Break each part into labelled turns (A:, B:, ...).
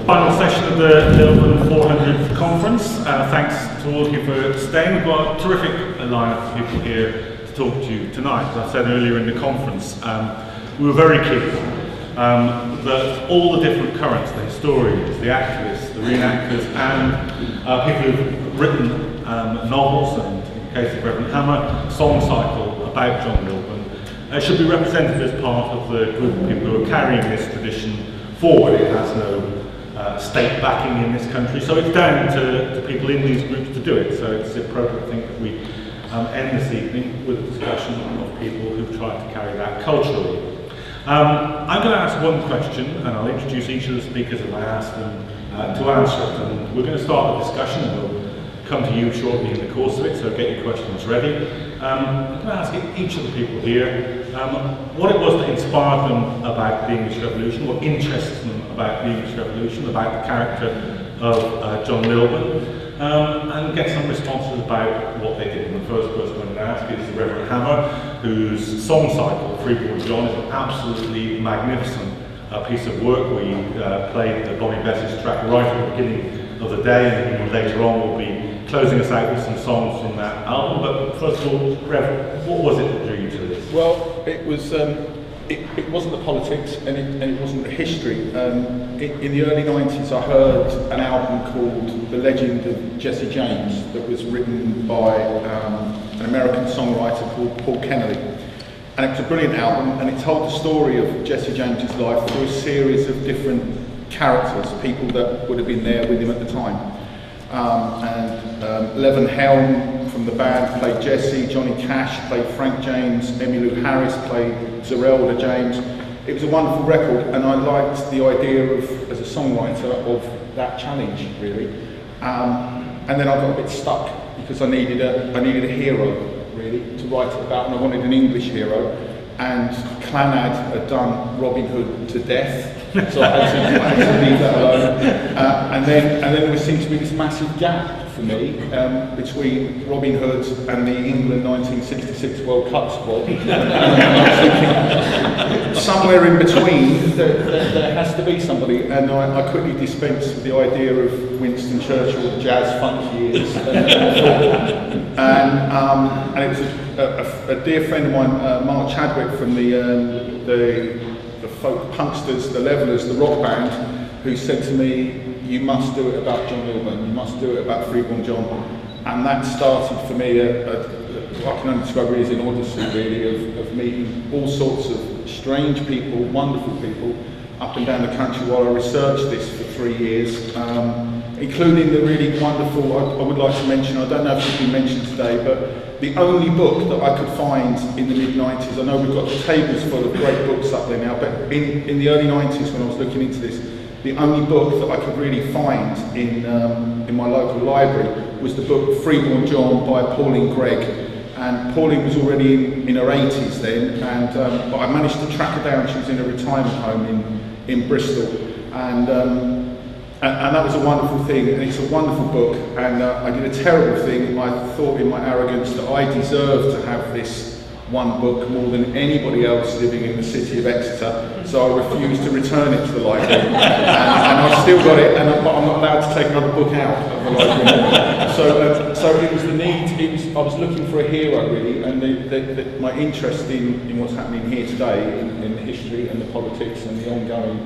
A: Final session of the Lilburne 400th conference. Thanks to all of you for staying. We've got a terrific lineup of people here to talk to you tonight. As I said earlier in the conference, we were very keen that all the different currents, the historians, the activists, the reenactors, and people who've written novels, and in the case of Reverend Hammer, song cycle about John Lilburne, should be represented as part of the group of people who are carrying this tradition forward. It has no state backing in this country, so it's down to people in these groups to do it. So it's appropriate, I think, that we end this evening with a discussion of people who've tried to carry that culturally. I'm going to ask one question, and I'll introduce each of the speakers as I ask them to answer it. And we're going to start the discussion, and we'll come to you shortly in the course of it, so get your questions ready. I'm going to ask each of the people here what it was that inspired them about the English Revolution, what interests them about the English Revolution, about the character of John Lilburne, and get some responses about what they did. And the first person I'm going to ask is Reverend Hammer, whose song cycle, Freeborn John, is an absolutely magnificent piece of work. We played the Bonnie Bess's track right at the beginning of the day, and later on we'll be closing us out with some songs from that album. But first of all, Rev, what was it that drew you to this?
B: Well, it was. It wasn't the politics, and it wasn't the history. In the early 90s, I heard an album called The Legend of Jesse James that was written by an American songwriter called Paul Kennedy. And it was a brilliant album, and it told the story of Jesse James's life through a series of different characters, people that would have been there with him at the time. Levin Helm from the band played Jesse, Johnny Cash played Frank James, Emmylou Harris played Zerelda James. It was a wonderful record, and I liked the idea of, as a songwriter, of that challenge really. And then I got a bit stuck because I needed a hero really to write it about, and I wanted an English hero. And Clannad had done Robin Hood to death, so I had to leave that alone. And then there seemed to be this massive gap for me between Robin Hood and the England 1966 World Cup squad. And I was thinking, somewhere in between, there has to be somebody. And I quickly dispensed with the idea of Winston Churchill, jazz funk years, and it was a dear friend of mine, Mark Chadwick from the folk punksters, the Levellers, the rock band, who said to me, "You must do it about John Lilburne, you must do it about Freeborn John." And that started for me what I can only describe really as an odyssey really of meeting all sorts of strange people, wonderful people up and down the country while I researched this for 3 years, including the really wonderful, I would like to mention, I don't know if it's been mentioned today, but the only book that I could find in the mid-90s, I know we've got tables full of great books up there now, but in the early 90s when I was looking into this, the only book that I could really find in my local library was the book Freeborn John by Pauline Gregg. And Pauline was already in her 80s then, but I managed to track her down. She was in a retirement home in Bristol. And that was a wonderful thing, and it's a wonderful book. And I did a terrible thing. I thought in my arrogance that I deserved to have this one book more than anybody else living in the city of Exeter, so I refused to return it to the library. and I've still got it, but I'm not allowed to take another book out of the library. So it was the need. I was looking for a hero really, and my interest in what's happening here today, in the history and the politics and the ongoing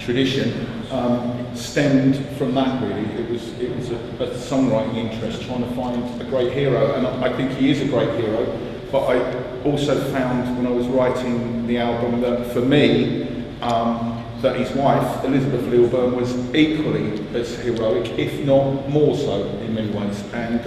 B: tradition, stemmed from that really. It was a songwriting interest, trying to find a great hero, and I think he is a great hero. But I also found when I was writing the album that for me, that his wife, Elizabeth Lilburne, was equally as heroic, if not more so in many ways. And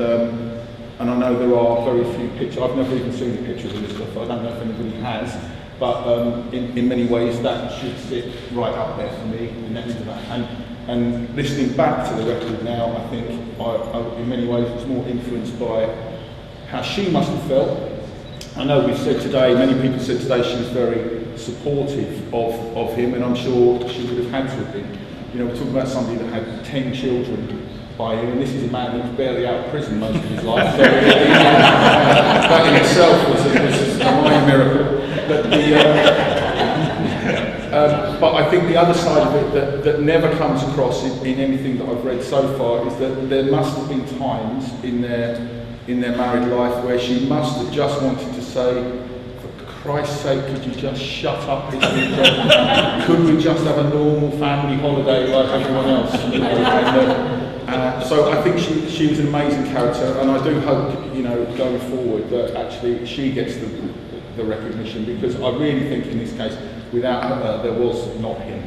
B: I know there are very few pictures, I've never even seen the pictures of Elizabeth, I don't know if anybody has, but in many ways that should sit right up there for me, next to that. And listening back to the record now, I think I in many ways was more influenced by how she must have felt. I know we've said today, many people said today she was very supportive of him, and I'm sure she would have had to have been. You know, we're talking about somebody that had 10 children by him, and this is a man that was barely out of prison most of his life, so that in itself was a minor miracle. But But I think the other side of it that never comes across in anything that I've read so far is that there must have been times in their married life where she must have just wanted to say, for Christ's sake, could you just shut up this weekend? Could we just have a normal family holiday like everyone else? So I think she was an amazing character, and I do hope, going forward, that actually she gets the recognition, because I really think in this case, without her, there was not him.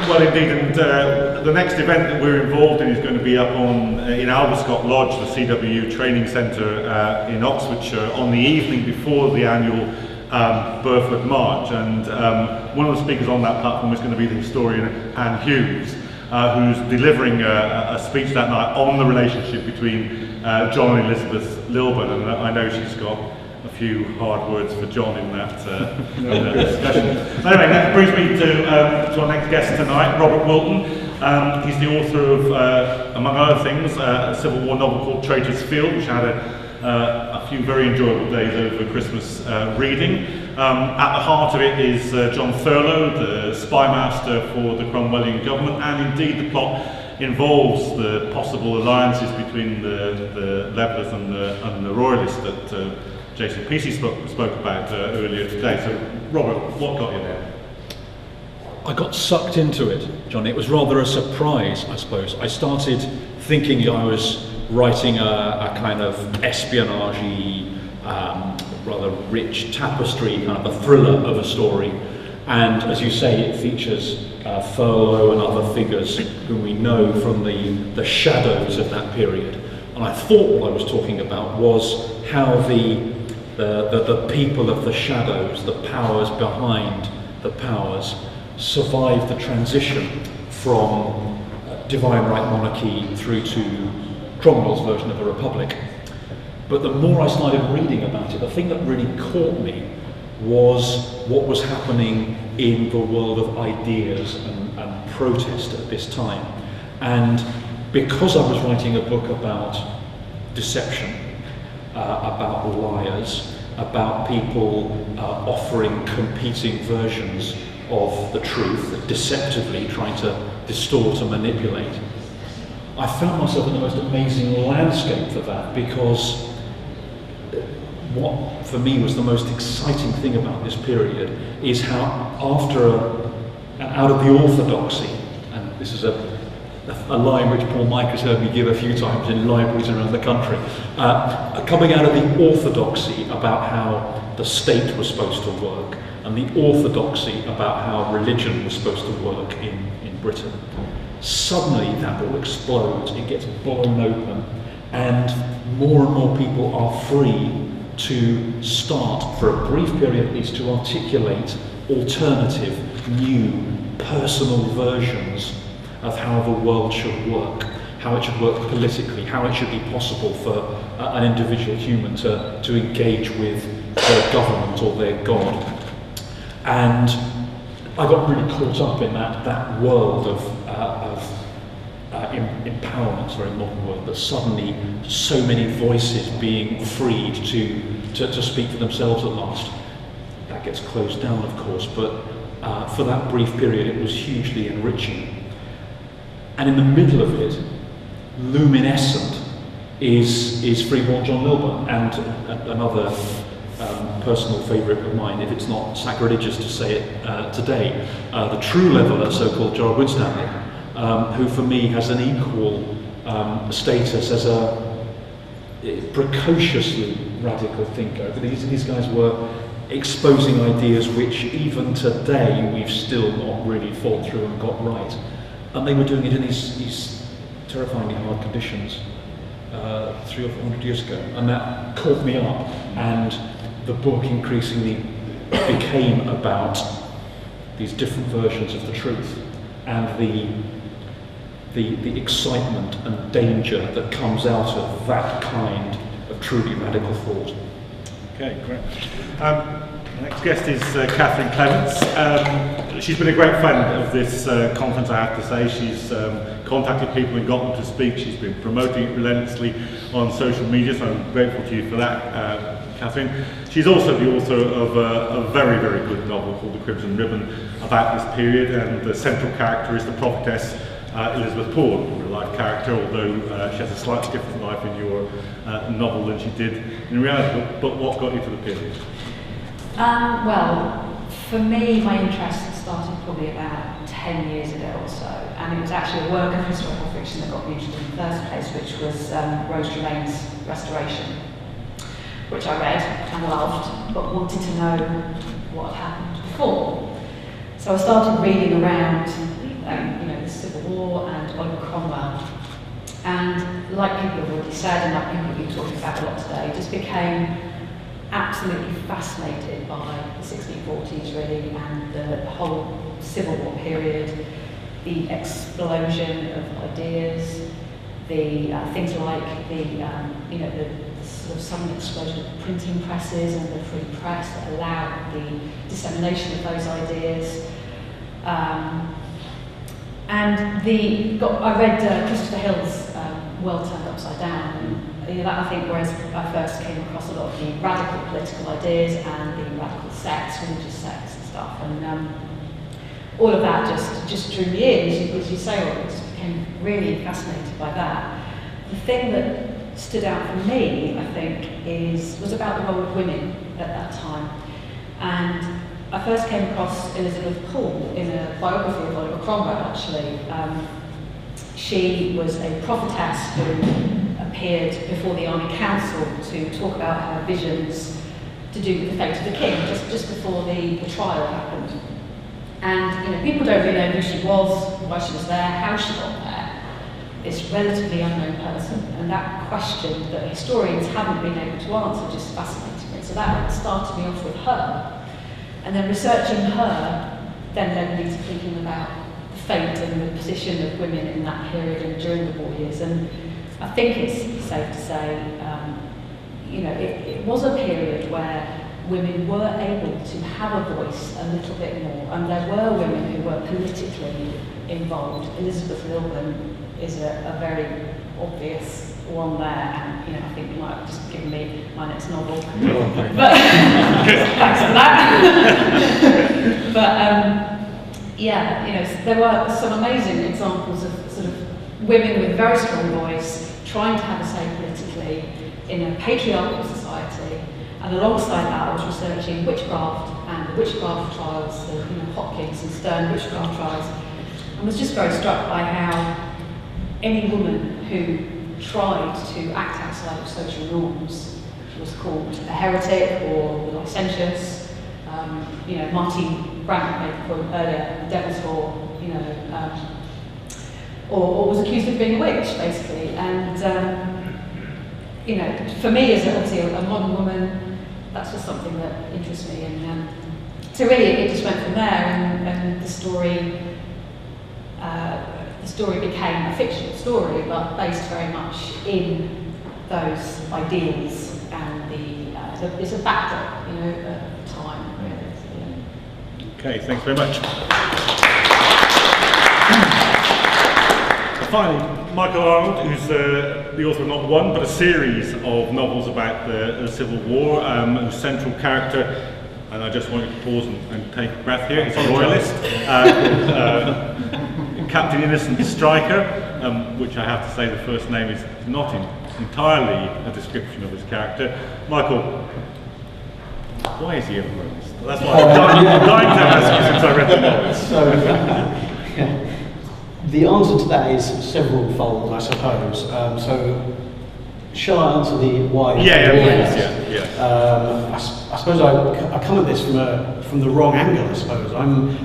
A: Well, indeed, and the next event that we're involved in is going to be up in Alberscott Lodge, the CWU Training Centre in Oxfordshire, on the evening before the annual Burford March, and one of the speakers on that platform is going to be the historian Anne Hughes, who's delivering a speech that night on the relationship between John and Elizabeth Lilburne, and I know she's got a few hard words for John in that discussion. Anyway, that brings me to our next guest tonight, Robert Wilton. He's the author of, among other things, a Civil War novel called Traitor's Field, which had a few very enjoyable days over Christmas reading. At the heart of it is John Thurlow, the spy master for the Cromwellian government, and indeed the plot involves the possible alliances between the Levellers and the Royalists that Jason Peacey spoke about earlier today. So, Robert, what got you there?
C: I got sucked into it, John. It was rather a surprise, I suppose. I started thinking I was writing a kind of espionage-y, rather rich tapestry, kind of a thriller of a story. And as you say, it features Thurlow and other figures whom we know from the shadows of that period. And I thought what I was talking about was how the people of the shadows, the powers behind the powers, survived the transition from divine right monarchy through to Cromwell's version of a republic. But the more I started reading about it, the thing that really caught me was what was happening in the world of ideas and protest at this time. And because I was writing a book about deception, about liars, about people offering competing versions of the truth, deceptively trying to distort and manipulate, I found myself in the most amazing landscape for that, because what for me was the most exciting thing about this period is how out of the orthodoxy, and this is a line which Paul Mike has heard me give a few times in libraries around the country, coming out of the orthodoxy about how the state was supposed to work, and the orthodoxy about how religion was supposed to work in Britain. Suddenly that all explodes, it gets blown open, and more people are free to start, for a brief period at least, to articulate alternative, new, personal versions of how the world should work, how it should work politically, how it should be possible for an individual human to engage with their government or their God. And I got really caught up in that world of empowerment, it's a very modern word, but suddenly so many voices being freed to speak for themselves at last. That gets closed down, of course, but for that brief period it was hugely enriching. And in the middle of it, luminescent, is Freeborn John Lilburne, and another personal favourite of mine, if it's not sacrilegious to say it today, the true leveller, so-called Gerard Winstanley, who for me has an equal status as a precociously radical thinker. These guys were exposing ideas which even today we've still not really thought through and got right. And they were doing it in these terrifyingly hard conditions 300 or 400 years ago. And that caught me up, and the book increasingly became about these different versions of the truth and the excitement and danger that comes out of that kind of truly radical thought.
A: Okay, great. Next guest is Catherine Clements. She's been a great friend of this conference, I have to say. She's contacted people and got them to speak. She's been promoting it relentlessly on social media, so I'm grateful to you for that, Catherine. She's also the author of a very, very good novel called The Crimson Ribbon about this period, and the central character is the prophetess Elizabeth Poole, a real-life character, although she has a slightly different life in your novel than she did in reality. But what got you to the period?
D: Well, for me, my interest started probably about 10 years ago or so, and it was actually a work of historical fiction that got me interested in the first place, which was Rose Trelawne's Restoration, which I read and loved, but wanted to know what had happened before. So I started reading around, the Civil War and Oliver Cromwell, and like people have already said, and like people have been talking about a lot today, just became absolutely fascinated by the 1640s really, and the whole Civil War period, the explosion of ideas, the things like the sort of sudden explosion of printing presses and the free press that allowed the dissemination of those ideas. I read Christopher Hill's World Turned Upside Down. That I think, whereas I first came across a lot of the radical political ideas and the radical sects, religious sects and stuff, and all of that just drew me in, as you say, I just became really fascinated by that. The thing that stood out for me, I think, was about the role of women at that time. And I first came across Elizabeth Poole in a biography of Oliver Cromwell, actually. She was a prophetess who appeared before the Army Council to talk about her visions to do with the fate of the king, just before the trial happened. And people don't really know who she was, why she was there, how she got there. This relatively unknown person, and that question that historians haven't been able to answer just fascinated me. So that started me off with her. And then researching her then led me to thinking about the fate and the position of women in that period and during the war years. And I think it's safe to say, it was a period where women were able to have a voice a little bit more, and there were women who were politically involved. Elizabeth Lilburne is a very obvious one there, and I think you might have just given me my next novel. But thanks for that. But there were some amazing examples of sort of women with very strong voice trying to have a say politically in a patriarchal society. And alongside that, I was researching witchcraft and the witchcraft trials, the Hopkins and Stern witchcraft trials, and was just very struck by how any woman who tried to act outside of social norms was called a heretic or licentious. Martin Brandt made the point earlier, the devil's whore, or was accused of being a witch, basically. And for me, as obviously a modern woman, that's just something that interests me. And so really, it just went from there, and the story became a fictional story, but based very much in those ideals and it's a backdrop, at the time. Really.
A: Okay, thanks very much. Finally, Michael Arnold, who's the author of not one, but a series of novels about the Civil War, whose central character, and I just want you to pause and take a breath here, he's a royalist, Captain Innocent Striker, which I have to say the first name is not entirely a description of his character. Michael, why is he a royalist? That's why I'm dying to ask you since I read the novels.
E: The answer to that is several-fold, I suppose. So, shall I answer the why?
A: Yeah.
E: I suppose I come at this from the wrong angle. I suppose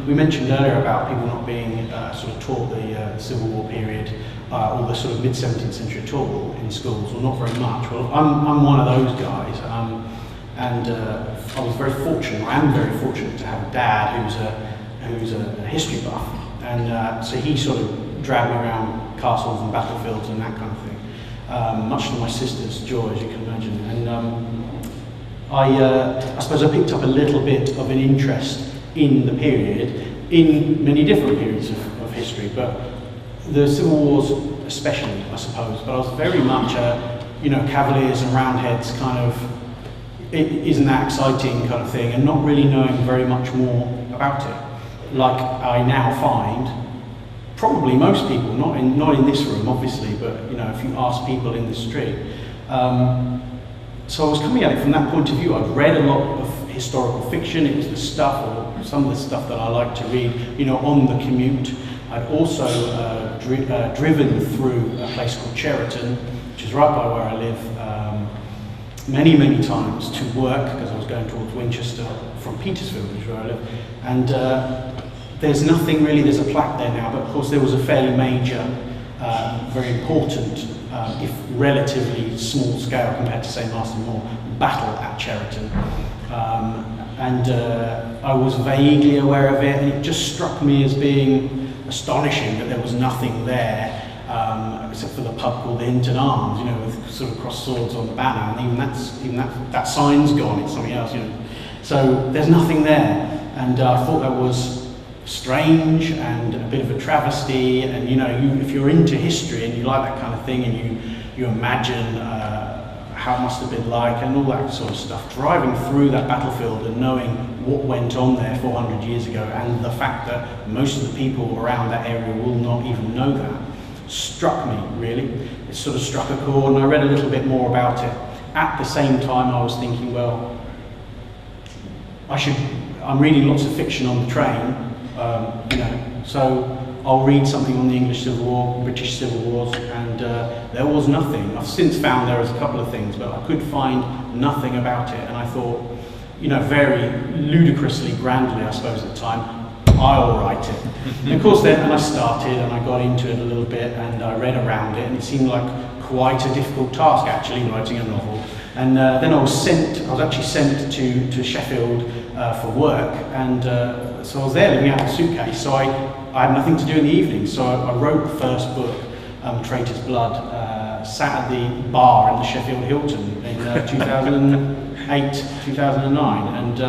E: we mentioned earlier about people not being sort of taught the Civil War period or the sort of mid-17th century at all in schools, or not very much. Well, I'm one of those guys, and I was very fortunate. I am very fortunate to have a dad who's a history buff. And so he sort of dragged me around castles and battlefields and that kind of thing, much to my sister's joy, as you can imagine. And I suppose I picked up a little bit of an interest in the period, in many different periods of history, but the Civil Wars especially, I suppose. But I was very much a, Cavaliers and Roundheads kind of, isn't that exciting kind of thing, and not really knowing very much more about it. Like I now find, probably most people, not in this room obviously, but if you ask people in the street. So I was coming at it from that point of view. I'd read a lot of historical fiction. It was the stuff, or some of the stuff that I like to read, on the commute. I'd also driven through a place called Cheriton, which is right by where I live, many, many times to work, because I was going towards Winchester from Petersfield, which is where I live. And there's nothing really, there's a plaque there now, but of course there was a fairly major, very important, if relatively small scale compared to, say, Marston Moor, battle at Cheriton. And I was vaguely aware of it, and it just struck me as being astonishing that there was nothing there, except for the pub called the Hinton Arms, with sort of crossed swords on the banner, and even that sign's gone, it's something else, So there's nothing there, and I thought that was strange and a bit of a travesty. And if you're into history and you like that kind of thing, and you imagine how it must have been like and all that sort of stuff, driving through that battlefield and knowing what went on there 400 years ago, and the fact that most of the people around that area will not even know that, struck me, really. It sort of struck a chord, and I read a little bit more about it. At the same time, I was thinking, well, I'm reading lots of fiction on the train, so I'll read something on the English Civil War, British Civil Wars, and there was nothing. I've since found there was a couple of things, but I could find nothing about it, and I thought, very ludicrously, grandly, I suppose at the time, I'll write it. And of course then, I started and I got into it a little bit, and I read around it, and it seemed like quite a difficult task actually, writing a novel. And then I was actually sent to Sheffield for work, and so I was there living out of a suitcase, so I had nothing to do in the evening, so I wrote the first book, Traitor's Blood, sat at the bar in the Sheffield Hilton in 2008, 2009, and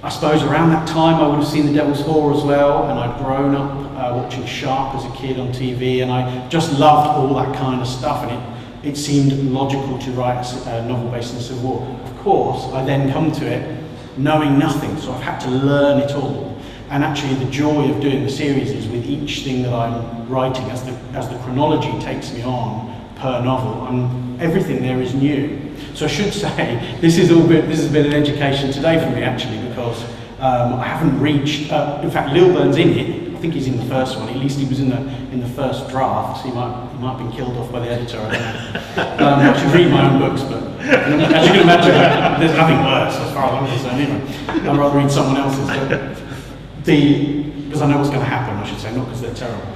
E: I suppose around that time I would have seen The Devil's Whore as well, and I'd grown up watching Sharp as a kid on TV, and I just loved all that kind of stuff, and it seemed logical to write a novel based on the Civil War. Of course, I then come to it knowing nothing, so I've had to learn it all. And actually the joy of doing the series is with each thing that I'm writing, as the chronology takes me on per novel, everything there is new. So I should say, this has been an education today for me actually, because I haven't reached, in fact Lilburne's in it. I think he's in the first one, at least he was in the first draft, so he might have been killed off by the editor, I don't know. I should read my own books, but as you can imagine, there's nothing worse as far as I'm concerned anyway. I'd rather read someone else's, but because I know what's going to happen, I should say, not because they're terrible.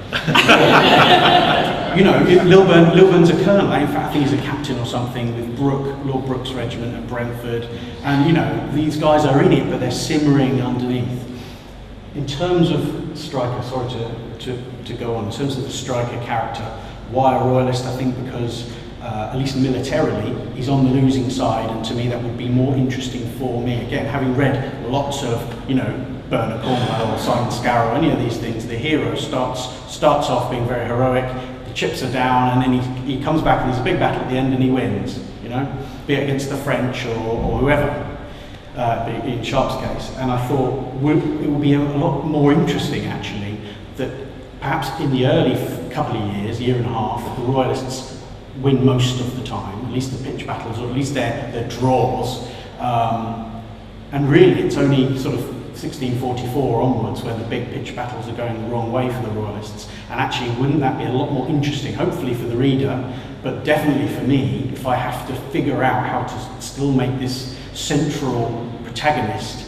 E: Lilburne's a colonel, in fact I think he's a captain or something with Lord Brooke's regiment at Brentford, and these guys are in it, but they're simmering underneath. In terms of Stryker, sorry to go on, in terms of the Stryker character, why a royalist? I think because, at least militarily, he's on the losing side, and to me that would be more interesting for me. Again, having read lots of, Bernard Cornwell or Simon Scarrow, any of these things, the hero starts off being very heroic, the chips are down, and then he comes back and there's a big battle at the end and he wins, be it against the French or whoever. In Sharp's case, and I thought it would be a lot more interesting actually that perhaps in the early couple of year and a half, the royalists win most of the time, at least the pitch battles, or at least their draws, and really it's only sort of 1644 onwards where the big pitch battles are going the wrong way for the royalists, and actually wouldn't that be a lot more interesting, hopefully for the reader, but definitely for me, if I have to figure out how to still make this central protagonist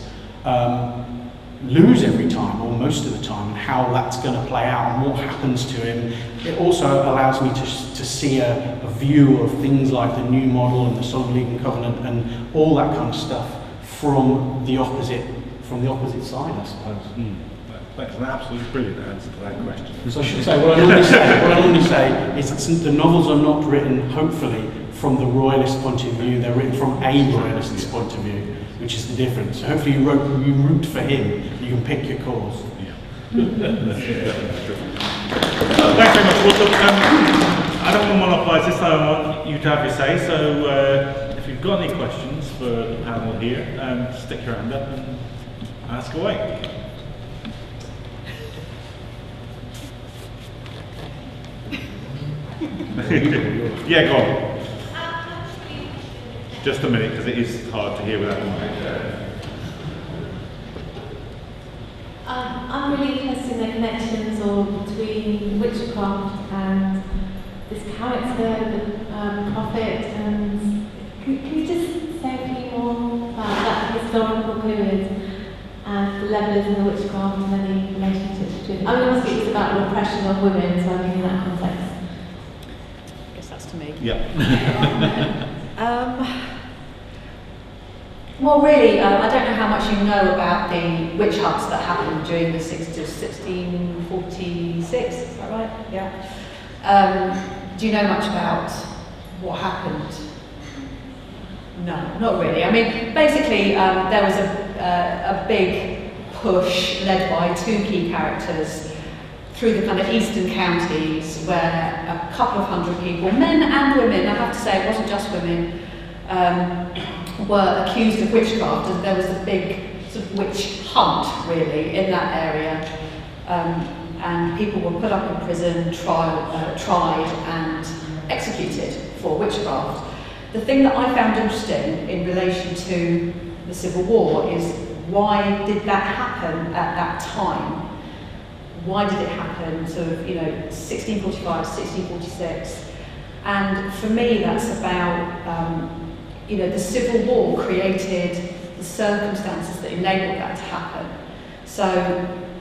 E: lose every time, or most of the time, and how that's going to play out and what happens to him. It also allows me to see a view of things like the New Model and the Solemn League and Covenant and all that kind of stuff from the opposite side, I suppose.
A: That's an absolutely brilliant answer to that question.
E: So I should say, what I normally say is that the novels are not written, hopefully, from the royalist point of view, they're written from a royalist's point of view, which is the difference. So hopefully you root for him, you can pick your cause.
A: Thanks very much. Well, look, I don't want to monopolise this, I want you to have your say, so if you've got any questions for the panel here, stick your hand up and ask away. Yeah, go on. Just a minute, because it is hard to hear without the mic.
F: I'm really interested in the connections between witchcraft and this character, the prophet, and could you just say a few more about that historical period and the levellers and the witchcraft and any relationships between them? I mean, obviously it's about the repression of women, so I mean in that context.
D: I guess that's to me.
A: Yeah.
D: Well, really, I don't know how much you know about the witch hunts that happened during the 1646, is that right? Yeah. Do you know much about what happened? No, not really. I mean, basically, there was a big push led by two key characters through the kind of eastern counties where a couple of hundred people, men and women, I have to say it wasn't just women, were accused of witchcraft, and there was a big sort of witch hunt really in that area, and people were put up in prison, tried and executed for witchcraft. The thing that I found interesting in relation to the Civil War is, why did that happen at that time? Why did it happen sort of, 1645, 1646? And for me that's about the Civil War created the circumstances that enabled that to happen. So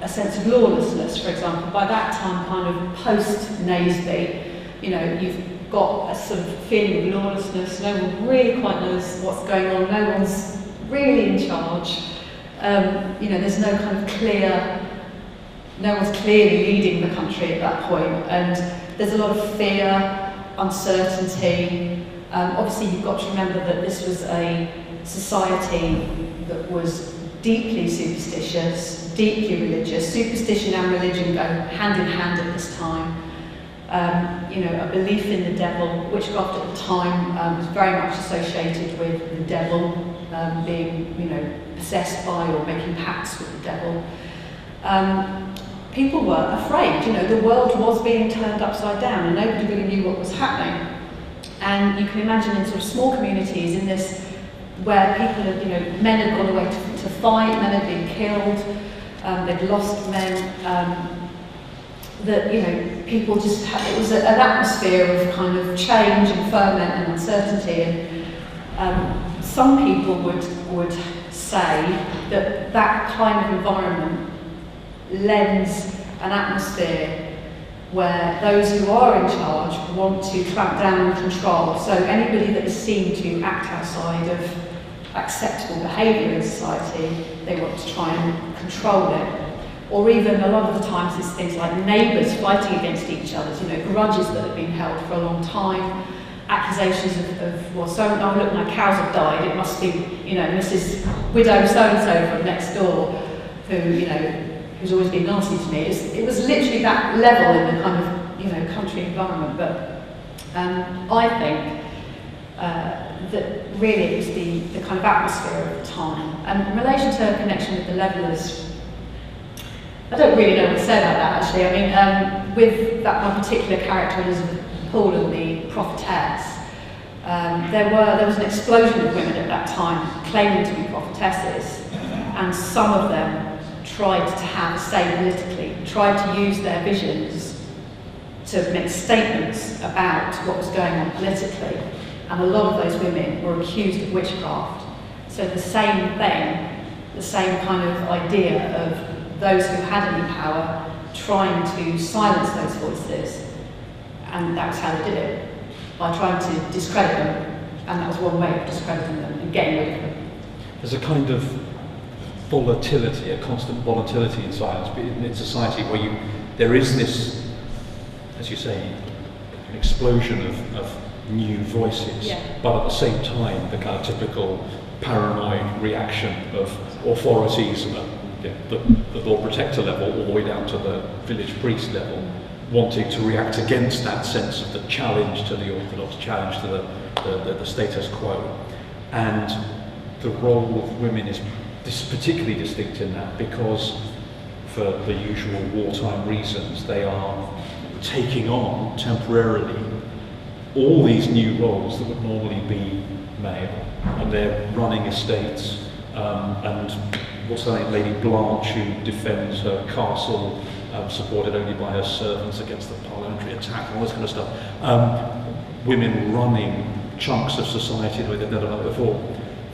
D: a sense of lawlessness, for example, by that time, kind of post-Naseby, you've got a sort of feeling of lawlessness, no one really quite knows what's going on, no one's really in charge, there's no kind of no one's clearly leading the country at that point, and there's a lot of fear, uncertainty. Obviously you've got to remember that this was a society that was deeply superstitious, deeply religious. Superstition and religion go hand in hand at this time. A belief in the devil. Witchcraft at the time was very much associated with the devil, being, possessed by or making pacts with the devil. People were afraid. The world was being turned upside down, and nobody really knew what was happening. And you can imagine in sort of small communities in this, where people had, men had gone away to fight, men had been killed, they'd lost men, that, people just had, it was an atmosphere of kind of change and ferment and uncertainty, and some people would say that kind of environment lends an atmosphere where those who are in charge want to clamp down and control. So anybody that is seen to act outside of acceptable behaviour in society, they want to try and control it. Or even a lot of the times it's things like neighbours fighting against each other, grudges that have been held for a long time, accusations of well, oh look, my cows have died, it must be, Mrs. Widow so-and-so from next door, who, who's always been nasty to me. It was literally that level in the kind of, country environment. But I think that really it was the kind of atmosphere of the time. And in relation to her connection with the levellers, I don't really know what to say about that actually. I mean, with that one particular character, Elizabeth Poole and the prophetess, there was an explosion of women at that time claiming to be prophetesses, and some of them tried to have a say politically, tried to use their visions to make statements about what was going on politically, and a lot of those women were accused of witchcraft. So the same thing, the same kind of idea of those who had any power trying to silence those voices, and that was how they did it, by trying to discredit them, and that was one way of discrediting them and getting rid of them.
C: There's a kind of volatility, a constant volatility in science, in society where there is this, as you say, an explosion of new voices,
D: Yeah.
C: but at the same time, the kind of typical paranoid reaction of authorities at the Lord Protector level all the way down to the village priest level, wanting to react against that sense of the challenge to the orthodox, challenge to the status quo. And the role of women is particularly distinct in that, because for the usual wartime reasons, they are taking on temporarily all these new roles that would normally be male, and they're running estates, and what's her name, Lady Blanche, who defends her castle, supported only by her servants against the parliamentary attack, all this kind of stuff. Women running chunks of society the way they've never done it before.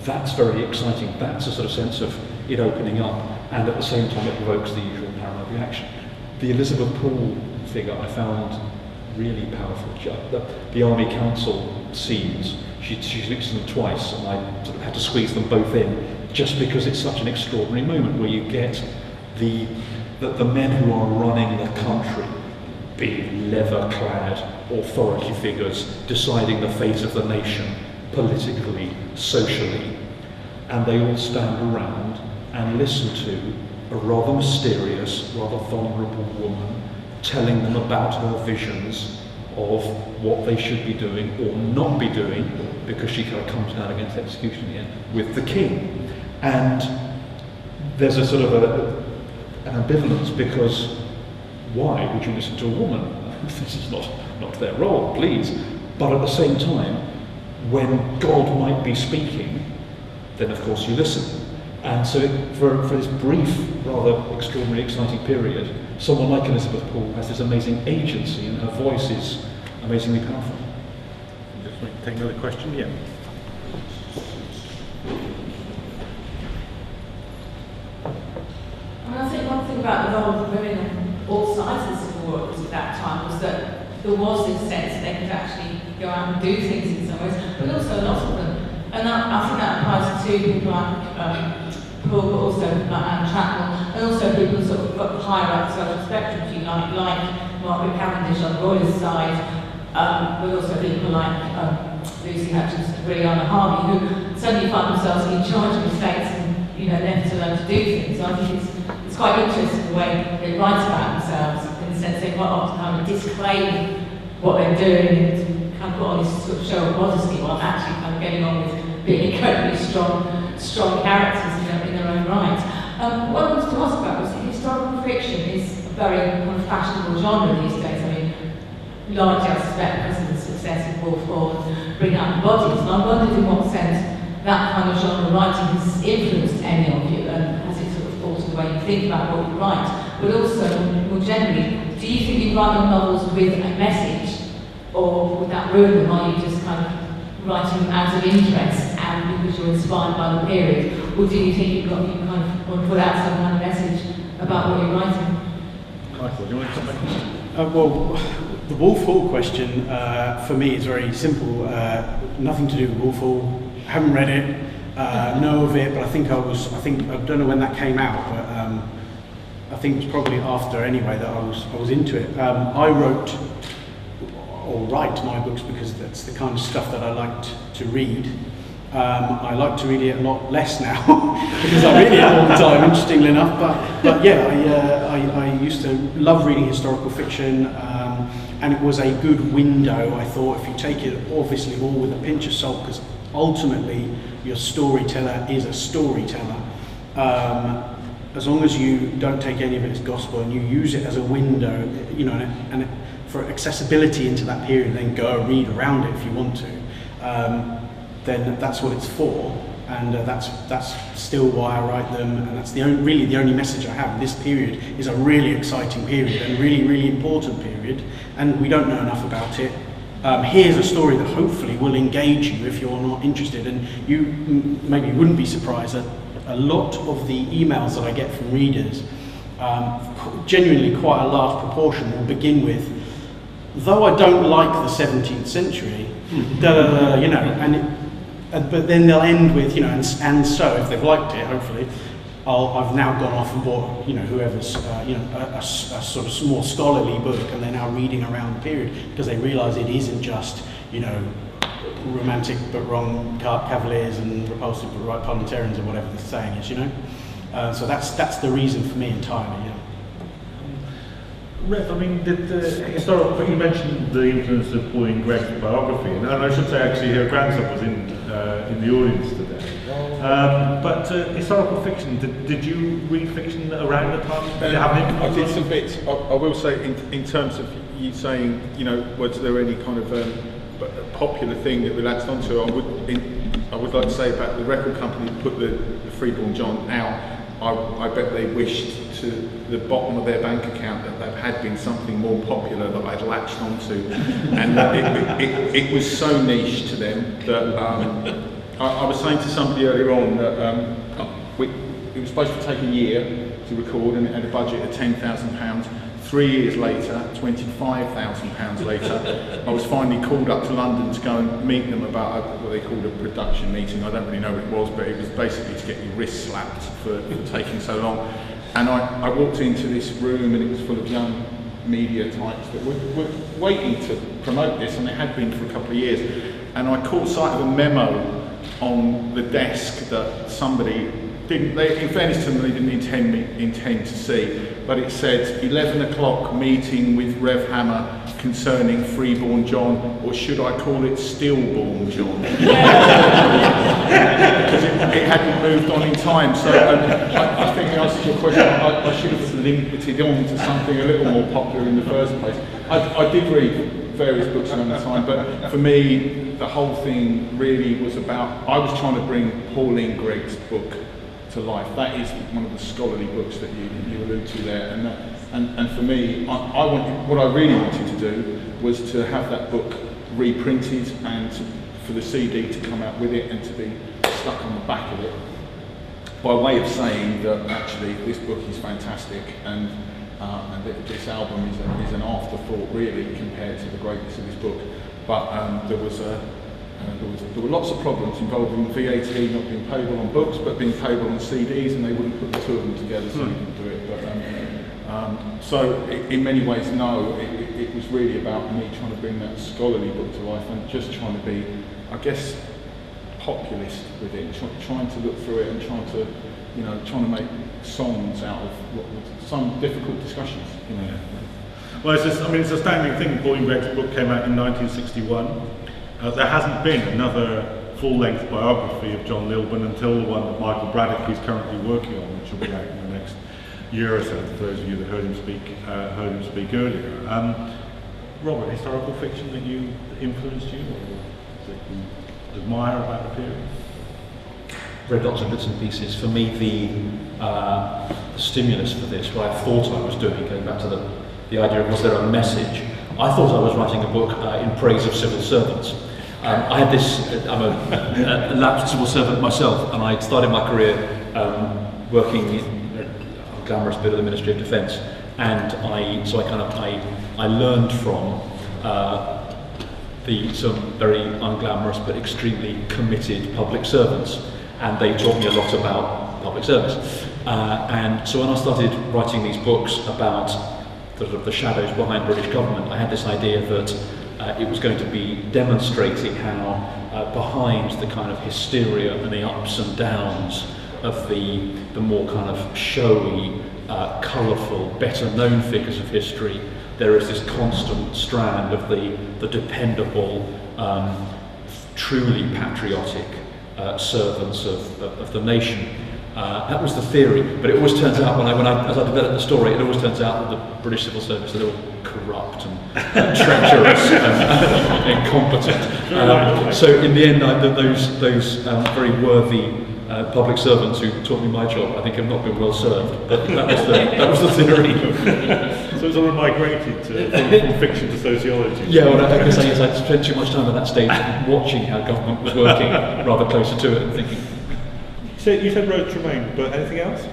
C: That's very exciting. That's a sort of sense of it opening up, and at the same time it provokes the usual paranoid reaction. The Elizabeth Poole figure I found really powerful. The Army Council scenes, she looks at them twice, and I sort of had to squeeze them both in, just because it's such an extraordinary moment where you get the men who are running the country, big leather-clad authority figures, deciding the fate of the nation politically, socially, and they all stand around and listen to a rather mysterious, rather vulnerable woman telling them about her visions of what they should be doing or not be doing, because she kind of comes down against execution here with the king. And there's a sort of an ambivalence, because why would you listen to a woman? This is not their role, please. But at the same time, when God might be speaking, then of course you listen. And so for this brief, rather extraordinary, exciting period, someone like Elizabeth Poole has this amazing agency, and her voice is amazingly powerful.
A: Just want to take another question, yeah.
G: I think one thing about the role of women on all sides of the Civil War at that time was that there was this sense that they could actually go out and do things in some ways, but also a lot of them. And I think that applies to people like Paul, but also like Anne Chapman, and also people sort of got higher up the social spectrum, if you like Margaret Cavendish on the Royalist side, but also people like Lucy Hutchins and Brianna Harvey, who suddenly find themselves in charge of estates and left to learn to do things. So I think it's quite interesting the way they write about themselves, in the sense they quite often kind of disclaim what they're doing and kind of put on this sort of show of modesty while actually kind of getting on with being incredibly strong characters in their own right. What I wanted to ask about was that historical fiction is a very kind of fashionable genre these days. I mean, largely I suspect because of the success of Wolf Hall and Bring Out the Bodies, and I wondered in what sense that kind of genre writing has influenced any of you, and has it sort of altered the way you think about what you write? But also, more generally, do you think you write your novels with a message, or would that ruin them? Are you just kind of writing them out of interest and because you're inspired by the period? Or do you think you kind of want to put out some kind of message about what you're writing?
A: Michael, do you want to come back?
E: Well, the Wolf Hall question for me is very simple. Nothing to do with Wolf Hall. Haven't read it, know of it, but I don't know when that came out, but I think it was probably after anyway that I was into it. I wrote or write my books because that's the kind of stuff that I liked to read. I like to read it a lot less now because I read it all the time, interestingly enough. But yeah, I used to love reading historical fiction, and it was a good window. I thought, if you take it obviously all with a pinch of salt, because ultimately your storyteller is a storyteller. As long as you don't take any of it as gospel and you use it as a window, and for accessibility into that period, then go and read around it if you want to. Then that's what it's for, and that's still why I write them, and that's really the only message I have. This period is a really exciting period and really, really important period, and we don't know enough about it. Here's a story that hopefully will engage you if you're not interested, and you maybe wouldn't be surprised that a lot of the emails that I get from readers, genuinely quite a large proportion, will begin with, though I don't like the 17th century, but then they'll end with, and so if they've liked it, hopefully, I've now gone off and bought, whoever's, a sort of more scholarly book, and they're now reading around the period because they realise it isn't just, romantic but wrong cavaliers and repulsive but right parliamentarians, or whatever the saying is, So that's the reason for me entirely.
A: Rev, I mean, did the historical, you mentioned the influence of Pauline Gregg's biography, and I should say actually her grandson was in the audience today. But historical fiction, did you read fiction around the time? Did it have an influence?
B: I did some bits. I will say, in terms of you saying, was there any kind of popular thing that we latched onto? I would like to say about the record company that put the Freeborn John out. I bet they wished to the bottom of their bank account that there had been something more popular that I'd latched onto, and it was so niche to them that I was saying to somebody earlier on that it was supposed to take a year to record, and it had a budget of £10,000. 3 years later, £25,000 later, I was finally called up to London to go and meet them about what they called a production meeting. I don't really know what it was, but it was basically to get your wrist slapped for taking so long. And I walked into this room, and it was full of young media types that were waiting to promote this, and they had been for a couple of years. And I caught sight of a memo on the desk that somebody in fairness to them, they didn't intend to see, but it said 11 o'clock meeting with Rev Hammer concerning Freeborn John, or should I call it Stillborn John? Because it hadn't moved on in time. So I think the answer to your question, I should have limited on to something a little more popular in the first place. I did read various books around the time, but for me, the whole thing really was about, I was trying to bring Pauline Gregg's book to life. That is one of the scholarly books that you allude to there, and for me, what I really wanted to do was to have that book reprinted, and for the CD to come out with it and to be stuck on the back of it, by way of saying that actually this book is fantastic, and this album is an afterthought really compared to the greatness of this book. But there were lots of problems involving VAT not being payable on books but being payable on CDs, and they wouldn't put the two of them together, so we didn't do it. But so in many ways, no, it was really about me trying to bring that scholarly book to life and just trying to be, I guess, populist with it, trying to look through it and trying to make songs out of some difficult discussions.
A: Well, it's a standing thing. Pauline Gregg's book came out in 1961. There hasn't been another full-length biography of John Lilburne until the one that Michael Braddock is currently working on, which will be out in the next year or so, for those of you that heard him speak earlier. Robert, historical fiction that influenced you, or that you admire about the period?
C: Read lots of bits and pieces. For me, the stimulus for this, what I thought I was doing, going back to the idea of was there a message, I thought I was writing a book in praise of civil servants. I had this, I'm a lapsed civil servant myself, and I started my career working in a glamorous bit of the Ministry of Defence, and I learned from some very unglamorous but extremely committed public servants, and they taught me a lot about public service. And so when I started writing these books about the shadows behind British government, I had this idea that it was going to be demonstrating how behind the kind of hysteria and the ups and downs of the more kind of showy, colourful, better known figures of history, there is this constant strand of the dependable, truly patriotic servants of the nation. That was the theory, but it always turns out as I develop the story, it always turns out that the British civil service are all corrupt and treacherous and incompetent. So in the end, those very worthy public servants who taught me my job, I think, have not been well served. But that was the theory.
A: So it's all migrated from fiction to sociology.
C: Yeah, well, I guess I spent too much time at that stage watching how government was working, rather closer to it, and thinking.
A: So you said Rose Tremaine, but anything else?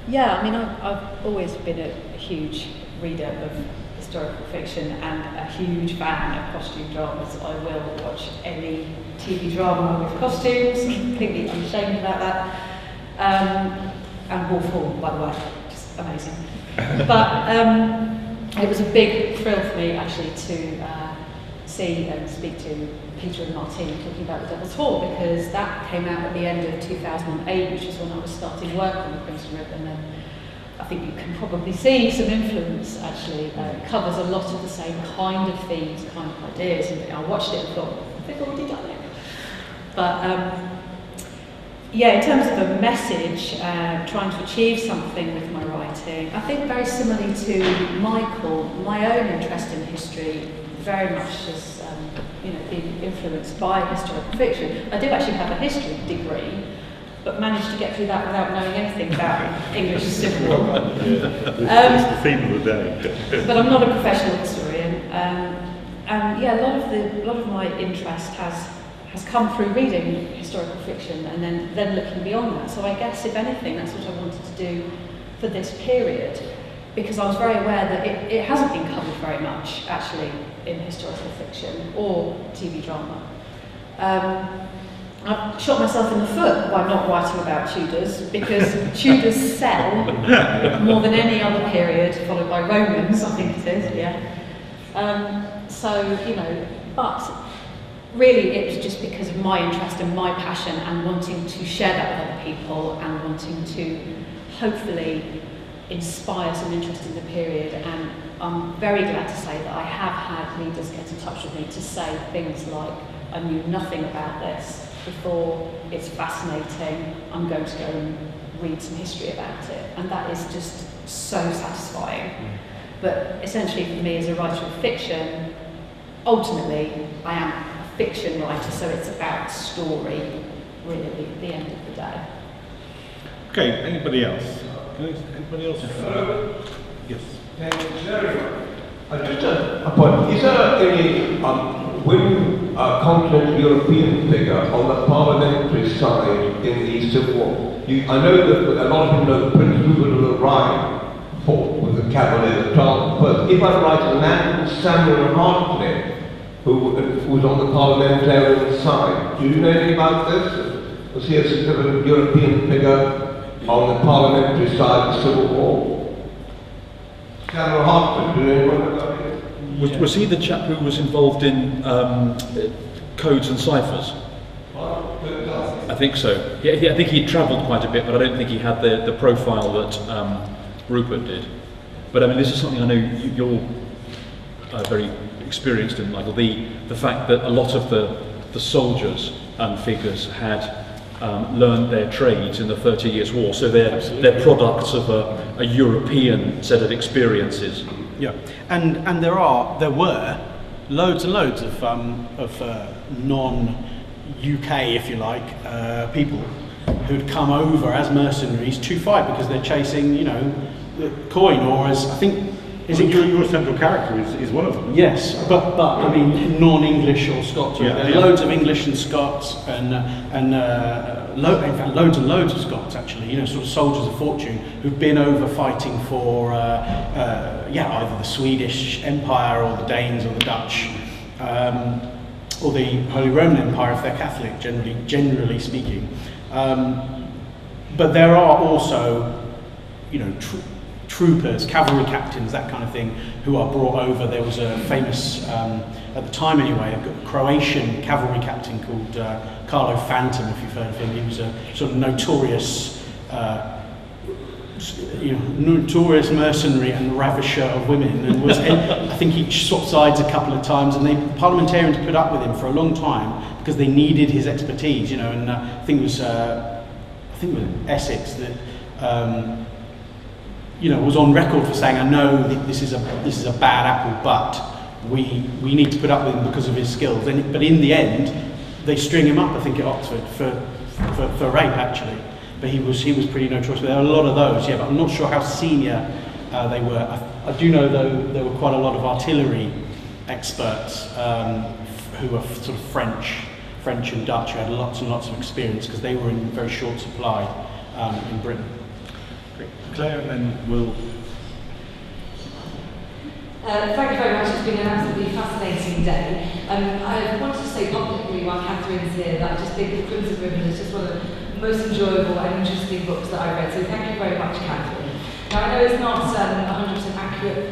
D: Yeah, I mean, I've always been a huge reader of historical fiction and a huge fan of costume dramas. I will watch any TV drama with costumes. I'm completely unashamed about that. and Wolf Hall, by the way, just amazing. But it was a big thrill for me actually to see and speak to Peter and Martine talking about the Devil's Hall, because that came out at the end of 2008, which is when I was starting work on the Crimson Ribbon, and I think you can probably see some influence actually. It covers a lot of the same kind of themes, kind of ideas, and I watched it and thought, they've already done it. But yeah, in terms of a message, trying to achieve something with my writing, I think very similarly to Michael, my own interest in history very much has been influenced by historical fiction. I do actually have a history degree, but managed to get through that without knowing anything about English Civil War.
A: It's the theme of the day.
D: But I'm not a professional historian, and yeah, a lot of my interest has come through reading historical fiction and then looking beyond that. So I guess, if anything, that's what I wanted to do for this period, because I was very aware that it hasn't been covered very much, actually, in historical fiction or TV drama. I've shot myself in the foot by not writing about Tudors, because Tudors sell more than any other period, followed by Romans, I think it is, yeah. But really it was just because of my interest and my passion and wanting to share that with other people and wanting to hopefully inspire some interest in the period. And I'm very glad to say that I have had readers get in touch with me to say things like, I knew nothing about this before, it's fascinating, I'm going to go and read some history about it. And that is just so satisfying. But essentially for me as a writer of fiction, ultimately I am a fiction writer, so it's about story, really, at the end of the day.
A: Okay, anybody else? Anybody else? Yes.
H: Just a point. Is there any continental European figure on the parliamentary side in the Civil War? I know that a lot of people know Prince Rupert of the Rhine fought with the Cavaliers at Charles I. If I'm right, a man called Samuel Hartley, who was on the parliamentarian side. Do you know anything about this? Was he a significant European figure on the parliamentary side of the Civil War? Samuel Hartley, do you know anyone about it?
C: Was he the chap who was involved in codes and ciphers? I think so. Yeah, I think he travelled quite a bit, but I don't think he had the profile that Rupert did. But I mean, this is something I know you're very experienced in, Michael. The fact that a lot of the soldiers and figures had learned their trades in the 30 Years' War, so they're products of a European set of experiences.
E: Yeah, and there were loads and loads of non-UK, if you like, people who'd come over as mercenaries to fight because they're chasing, the coin, or as I think.
A: Is it your central character is one of them?
E: Yes, but I mean non-English or Scots.
A: Yeah,
E: there are loads of English and Scots, and in fact loads and loads of Scots actually. Sort of soldiers of fortune who've been over fighting for either the Swedish Empire or the Danes or the Dutch, or the Holy Roman Empire if they're Catholic. Generally speaking, but there are also, troopers, cavalry captains, that kind of thing, who are brought over. There was a famous, at the time anyway, a Croatian cavalry captain called Carlo Phantom, if you've heard of him. He was a sort of notorious mercenary and ravisher of women, and was, I think he swapped sides a couple of times, and the parliamentarians put up with him for a long time because they needed his expertise, and I think it was Essex that was on record for saying, I know that this is a bad apple, but we need to put up with him because of his skills. But in the end, they string him up, I think, at Oxford for rape, actually. But he was pretty notorious. There are a lot of those, yeah. But I'm not sure how senior they were. I do know though there were quite a lot of artillery experts who were sort of French and Dutch, who had lots and lots of experience because they were in very short supply in Britain.
A: Claire, and then we'll...
I: Thank you very much. It's been an absolutely fascinating day. I wanted to say publicly while Catherine's here that I just think the Crimson Ribbon is just one of the most enjoyable and interesting books that I've read. So thank you very much, Catherine. Now, I know it's not a 100% accurate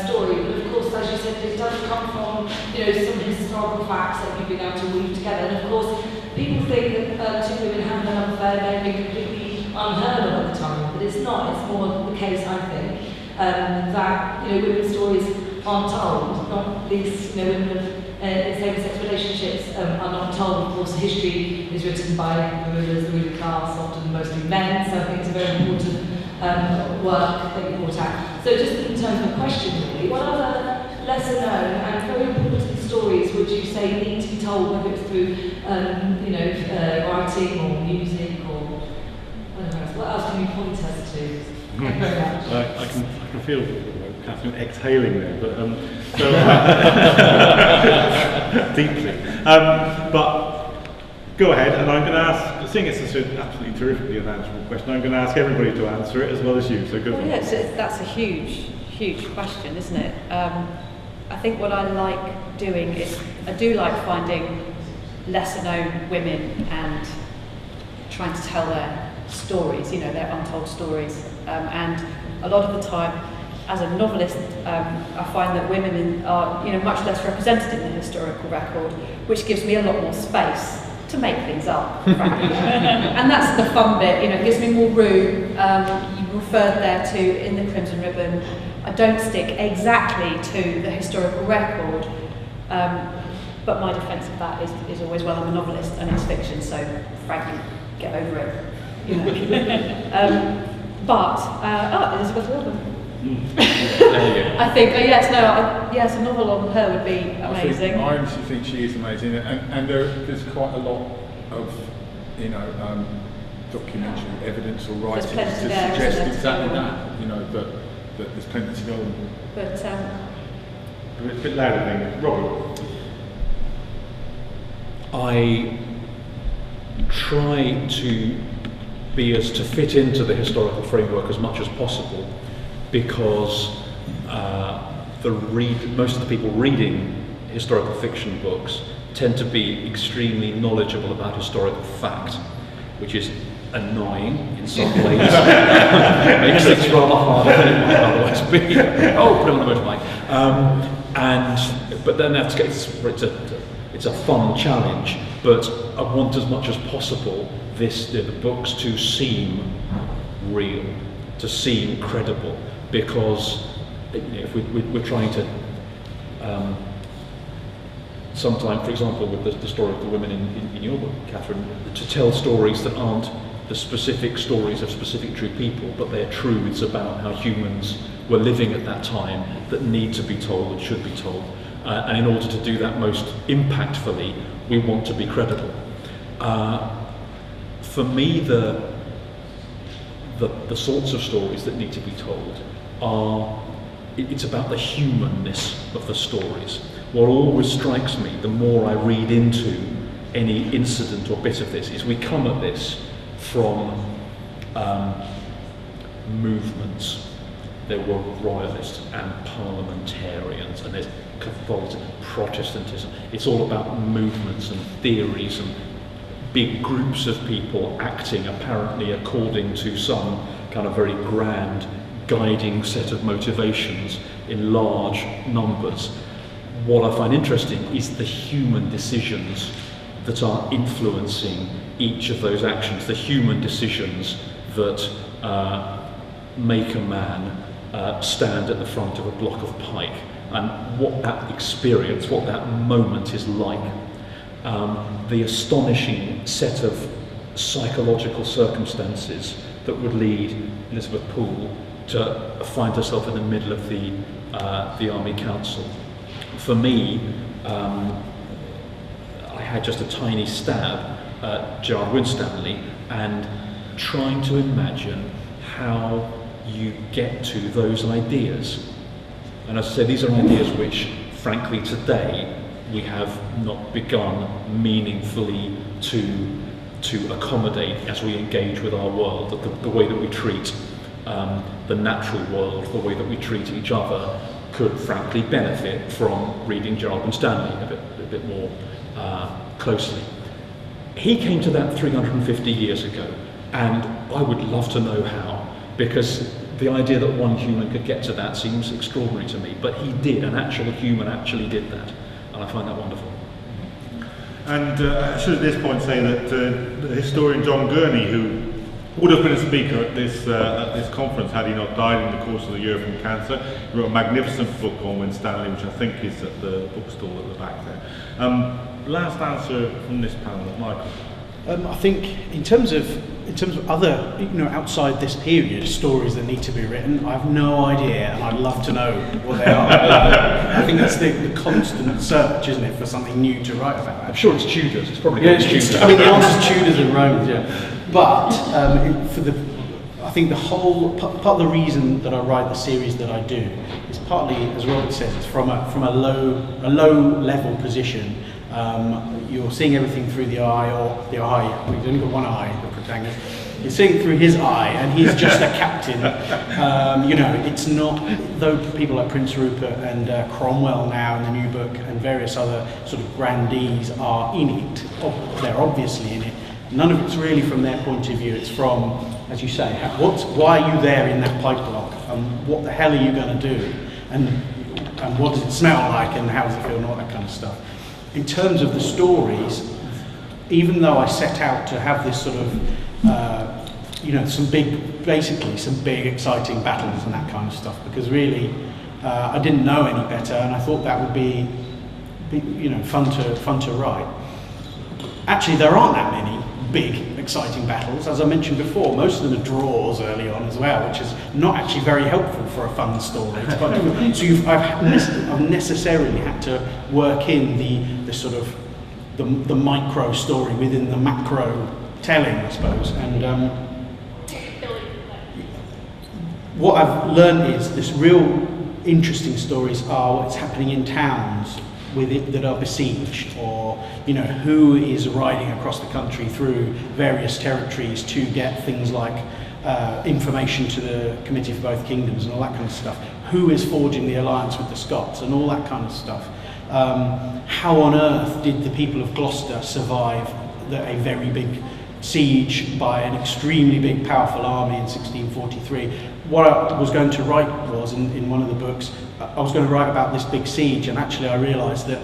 I: story, but of course, as you said, it does come from, some historical facts that you've been able to weave together. And of course, people think that two women having an affair may be completely unheard of at the time, but it's not. It's more the case, I think, that women's stories aren't told. Not least, women of same-sex relationships are not told. Of course, history is written by the rulers, the ruling class, often mostly men. So I think it's a very important work that you brought out. So just in terms of a question, really, what other lesser known and very important stories would you say need to be told, whether it's through, writing or music or I don't know, what else can you point us to? Thank you very much.
A: I can feel Catherine exhaling there, but deeply. But go ahead, and I'm going to ask, seeing it's an absolutely terrifically unanswerable question, I'm going to ask everybody to answer it as well as you, so good.
D: Well, yes, that's a huge question, isn't it? I think what I like doing is, I do like finding lesser known women and trying to tell their stories, their untold stories. And a lot of the time, as a novelist, I find that women are much less represented in the historical record, which gives me a lot more space to make things up, frankly. And that's the fun bit, it gives me more room. You referred there to, in the Crimson Ribbon, I don't stick exactly to the historical record, but my defence of that is always, well, I'm a novelist and it's fiction, so frankly, get over it. Elizabeth Lilburne. I think, yes, a novel on her would be amazing.
B: I honestly think she is amazing, and there's quite a lot of, documentary evidence or writing to suggest exactly that, that there's plenty to go on.
D: But
A: a bit louder than Robert.
C: I try to fit into the historical framework as much as possible, because most of the people reading historical fiction books tend to be extremely knowledgeable about historical fact, which is annoying in some ways. Makes things rather harder than it might otherwise be. Put it on the motorbike. But then it's a fun challenge. But I want as much as possible the books to seem real, to seem credible, because if we're trying to sometimes, for example, with the story of the women in your book, Catherine, to tell stories that aren't the specific stories of specific true people, but they're truths about how humans were living at that time that need to be told and should be told. And in order to do that most impactfully, we want to be credible. For me, the sorts of stories that need to be told it's about the humanness of the stories. What always strikes me, the more I read into any incident or bit of this, is we come at this from movements. There were royalists and parliamentarians, and there's Catholicism, Protestantism. It's all about movements and theories and big groups of people acting apparently according to some kind of very grand guiding set of motivations in large numbers. What I find interesting is the human decisions that are influencing each of those actions, the human decisions that make a man stand at the front of a block of pike, and what that experience, what that moment is like. The astonishing set of psychological circumstances that would lead Elizabeth Poole to find herself in the middle of the Army Council. For me, I had just a tiny stab at Gerard Winstanley and trying to imagine how you get to those ideas. And as I say, these are ideas which, frankly, today we have not begun meaningfully to accommodate as we engage with our world, the way that we treat the natural world, the way that we treat each other, could frankly benefit from reading Gerard Winstanley a bit more closely. he came to that 350 years ago, and I would love to know how, because the idea that one human could get to that seems extraordinary to me, but he did, an actual human actually did that, and I find that wonderful.
A: And I should at this point say that the historian John Gurney, who would have been a speaker at this conference had he not died in the course of the year from cancer, he wrote a magnificent book on Winstanley, which I think is at the bookstall at the back there. Last answer from this panel, Michael.
E: I think in terms of other, outside this period, stories that need to be written, I have no idea, and I'd love to know what they are. I think that's the constant search, isn't it, for something new to write about.
C: I'm sure it's Tudors. It's probably
E: Tudors. I mean, the answer's Tudors and Romans, yeah. But I think the whole part of the reason that I write the series that I do is partly, as Robert says, it's from a low level position. You're seeing everything through the eye, we've only got one eye, the protagonist. You're seeing through his eye, and he's just a captain. It's not, though people like Prince Rupert and Cromwell now in the new book and various other sort of grandees are in it, they're obviously in it. None of it's really from their point of view. It's from, as you say, why are you there in that pipe block? What the hell are you going to do? And what does it smell like? And how does it feel? And all that kind of stuff. In terms of the stories, even though I set out to have this sort of, some big exciting battles and that kind of stuff, because really I didn't know any better, and I thought that would be fun to write. Actually, there aren't that many big, exciting battles. As I mentioned before, most of them are draws early on as well, which is not actually very helpful for a fun story. It's quite difficult. So I've necessarily had to work in the sort of the micro story within the macro telling, I suppose. And what I've learned is this real interesting stories are what's happening in towns with it that are besieged, or who is riding across the country through various territories to get things like information to the Committee for Both Kingdoms and all that kind of stuff. Who is forging the alliance with the Scots and all that kind of stuff. How on earth did the people of Gloucester survive a very big siege by an extremely big, powerful army in 1643? What I was going to write was, in one of the books, I was going to write about this big siege, and actually I realised that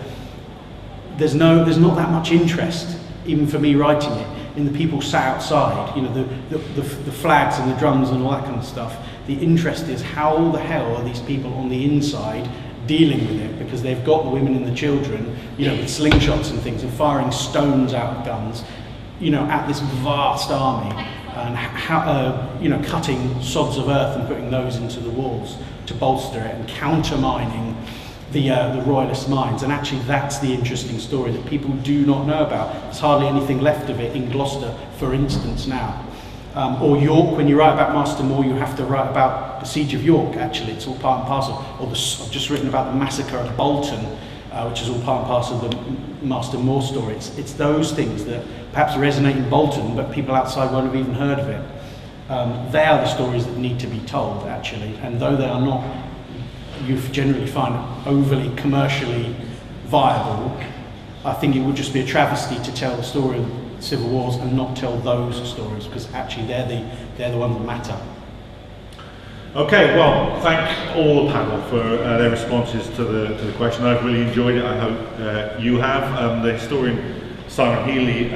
E: there's not that much interest, even for me writing it, in the people sat outside, the flags and the drums and all that kind of stuff. The interest is how the hell are these people on the inside dealing with it, because they've got the women and the children, with slingshots and things, and firing stones out of guns, at this vast army, and how, cutting sods of earth and putting those into the walls to bolster it, and countermining the royalist mines. And actually that's the interesting story that people do not know about. There's hardly anything left of it in Gloucester, for instance, now. Or York, when you write about Master More, you have to write about the Siege of York, actually. It's all part and parcel. Or I've just written about the massacre at Bolton, which is all part and parcel of the Master More story. It's those things that perhaps resonate in Bolton, but people outside won't have even heard of it. They are the stories that need to be told, actually. And though they are not, you generally find overly commercially viable, I think it would just be a travesty to tell the story of the Civil Wars and not tell those stories, because actually they're the ones that matter.
A: Okay, well, thank all the panel for their responses to the question. I've really enjoyed it. I hope you have. The historian Simon Healy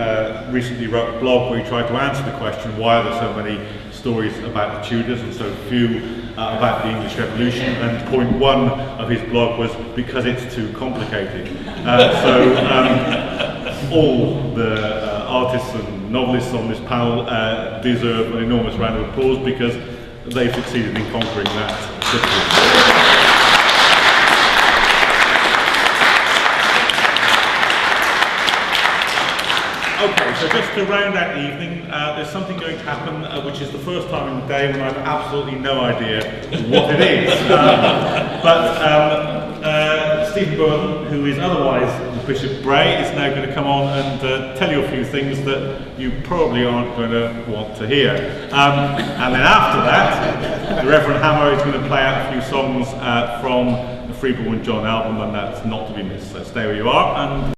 A: recently wrote a blog where he tried to answer the question, why are there so many stories about the Tudors and so few about the English Revolution? And point one of his blog was, because it's too complicated. All the artists and novelists on this panel deserve an enormous round of applause, because they've succeeded in conquering that difficulty. Okay, so just to round out the evening, there's something going to happen which is the first time in the day when I have absolutely no idea what it is. But Stephen Burton, who is otherwise Bishop Bray, is now going to come on and tell you a few things that you probably aren't going to want to hear. And then after that, the Reverend Hammer is going to play out a few songs from the Freeborn John album, and that's not to be missed. So stay where you are. And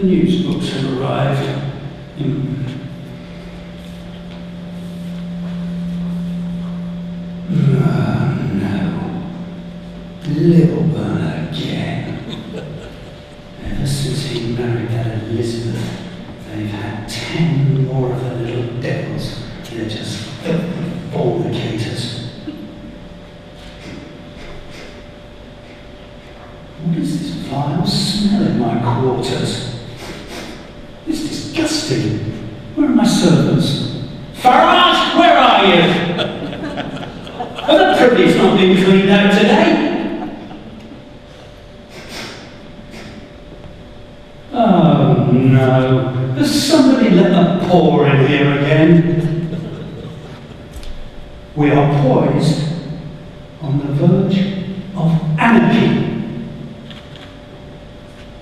J: news books have arrived. Oh, no. Lilburne again. Ever since he married that Elizabeth, they've had 10 more of the little devils. They're just fornicators. What is this vile smell in my quarters? It's disgusting. Where are my servants? Farage, where are you? Are the privies not being cleaned out today? Oh no, has somebody let the poor in here again? We are poised on the verge of anarchy.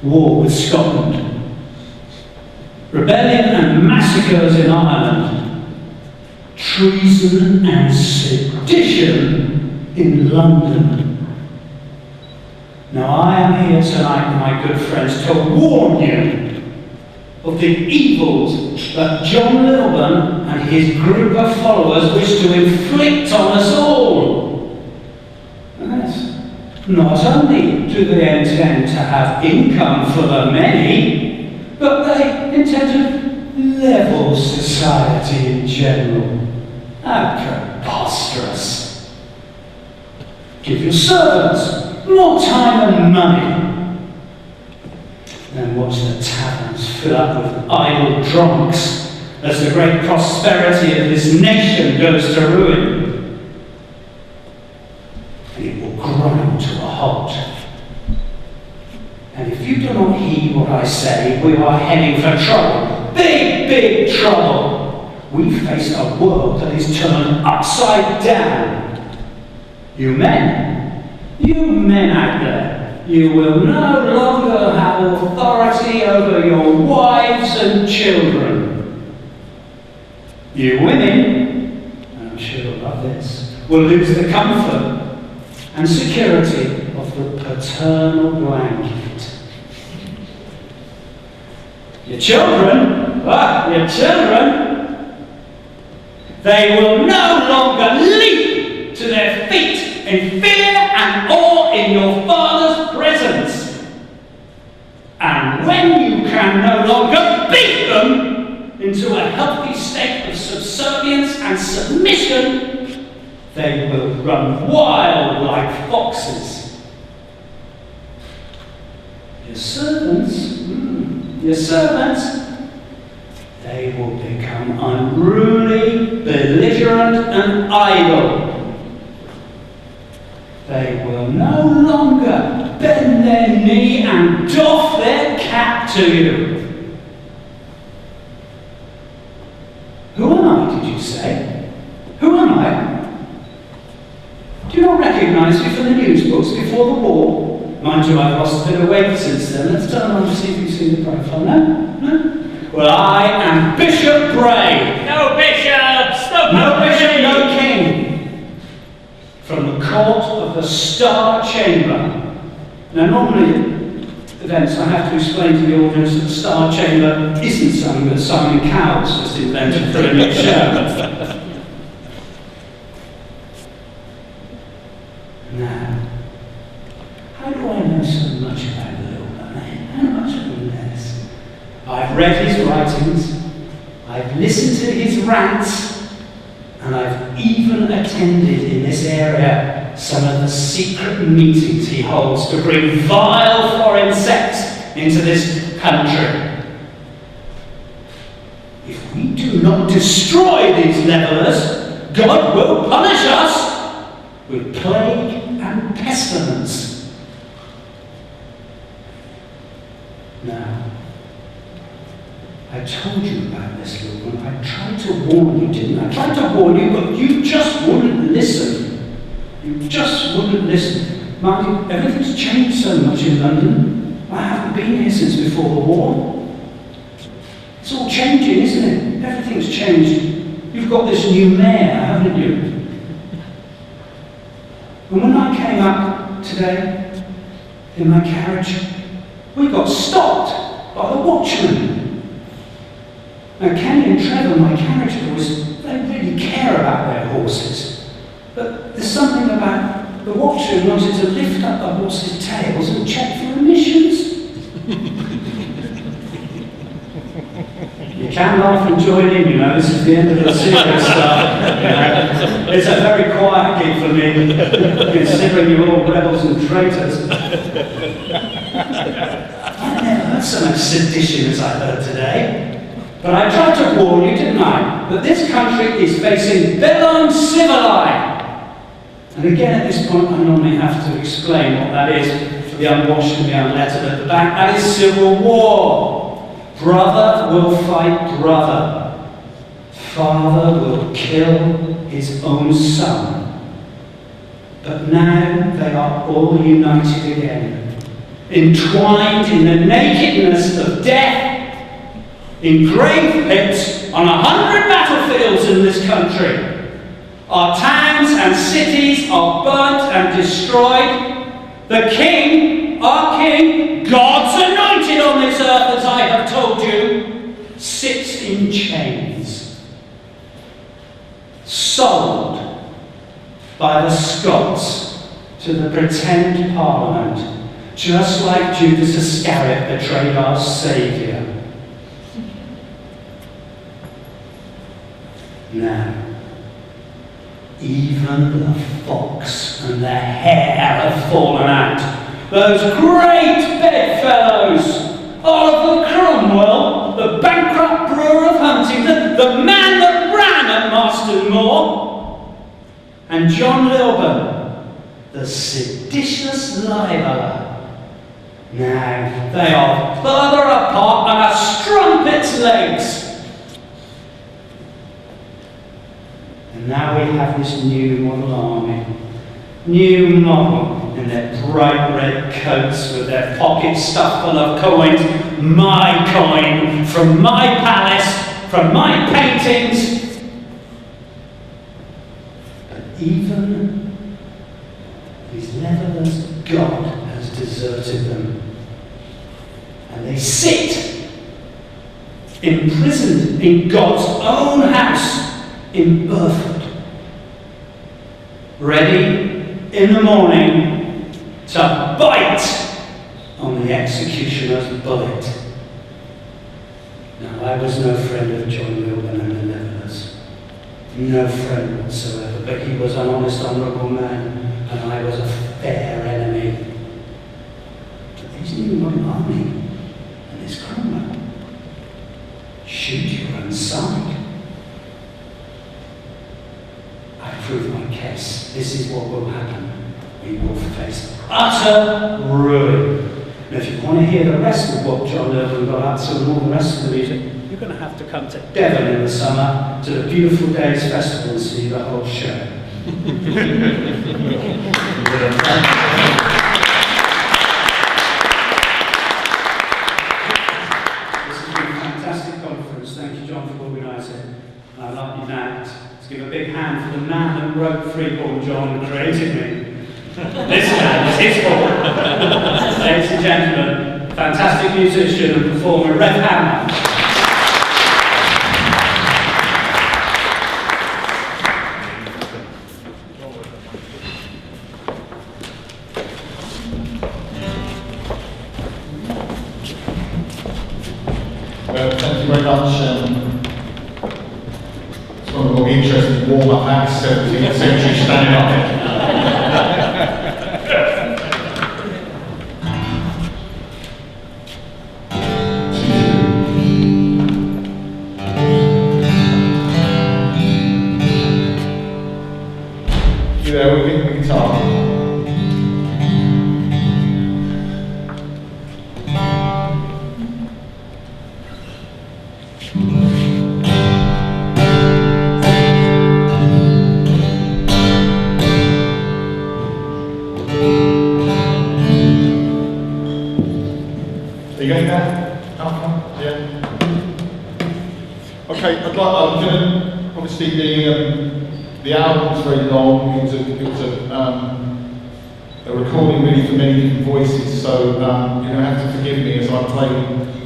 J: War with Scotland, rebellion and massacres in Ireland, treason and sedition in London. Now I am here tonight, my good friends, to warn you of the evils that John Lilburne and his group of followers wish to inflict on us all. And that's not only do they intend to have income for the many, but they intend to level society in general. How preposterous. Give your servants more time and money. Then watch the taverns fill up with idle drunks as the great prosperity of this nation goes to ruin. And it will grind to a halt. And if you do not heed what I say, we are heading for trouble. Big, big trouble. We face a world that is turned upside down. You men out there, you will no longer have authority over your wives and children. You women, and I'm sure you'll love this, will lose the comfort and security of the paternal blanket. Your children, they will no longer leap to their feet in fear and awe in your father's presence. And when you can no longer beat them into a healthy state of subservience and submission, they will run wild like foxes. Your servants, they will become unruly, belligerent, and idle. They will no longer bend their knee and doff their cap to you. Who am I, did you say? Who am I? Do you not recognise me from the news books before the war? Mind you, I've lost a bit of weight since then. Let's turn around to see if you've seen the profile. No? Well, I am Bishop Bray.
K: No bishops!
J: No bishop, no king. From the court of the Star Chamber. Now, normally at events I have to explain to the audience that the Star Chamber isn't something that Simon Cowell's just invented for a new show. Now, how do I know so much about Lilburne? How much of this? I've read his writings, I've listened to his rants, and I've even attended in this area some of the secret meetings he holds to bring vile foreign sects into this country. If we do not destroy these levelers, God will punish us with plague and pestilence. Now, I told you about this, Lilburne. I tried to warn you, didn't I? I tried to warn you, but you just wouldn't listen. You just wouldn't listen. Marty, everything's changed so much in London. I haven't been here since before the war. It's all changing, isn't it? Everything's changed. You've got this new mayor, haven't you? And when I came up today in my carriage, we got stopped by the watchman. Now, Kenny and Trevor, my characters, they really care about their horses. But there's something about the watchman wanted to lift up the horses' tails and check for emissions. You can laugh and join in, you know, this is the end of the serious stuff. It's a very quiet gig for me, considering you're all rebels and traitors. I never heard so much sedition as I heard today. But I tried to warn you, didn't I, that this country is facing bellum civili. And again, at this point, I normally have to explain what that is for the unwashed and the unlettered at the back. That is civil war. Brother will fight brother. Father will kill his own son. But now they are all united again, entwined in the nakedness of death, in grave pits on 100 battlefields in this country. Our towns and cities are burnt and destroyed. The king, our king, God's anointed on this earth, as I have told you, sits in chains, sold by the Scots to the pretend parliament, just like Judas Iscariot betrayed our Saviour. Now, even the fox and the hare have fallen out. Those great bedfellows, Oliver Cromwell, the bankrupt brewer of Huntingdon, the man that ran at Marston Moor, and John Lilburne, the seditious libeller. Now they are further apart than a strumpet's legs. And now we have this new model army. New model in their bright red coats with their pockets stuffed full of coins. My coin from my palace, from my paintings. But even these levelers, God has deserted them. And they sit imprisoned in God's own house in Burford, ready in the morning to bite on the executioner's bullet. Now, I was no friend of John Lilburne and the Levellers, no friend whatsoever, but he was an honest, honourable man, and I was a fair enemy. But these new modern army and this Cromwell, shoot your own side. I prove my case. This is what will happen. We will face utter ruin. And if you want to hear the rest of what John Lilburne got up to and all the rest of the music, you're going to have to come to Devon in the summer to the Beautiful Days Festival and see the whole show. This has been a fantastic conference. Thank you, John, for organising. I'd like you now to give a big hand for the man that wrote Freeborn John and created me. This man is his fault. Ladies and gentlemen, fantastic musician and performer, Rev Hammer.
B: Well, thank you very much. It's one of the more interesting warm-up acts, 17th century standing up. You there with the guitar? Are you going there? Yeah. Okay, I'm going to, obviously the album's very long. It was a recording really for many different voices, so you're going to have to forgive me as I play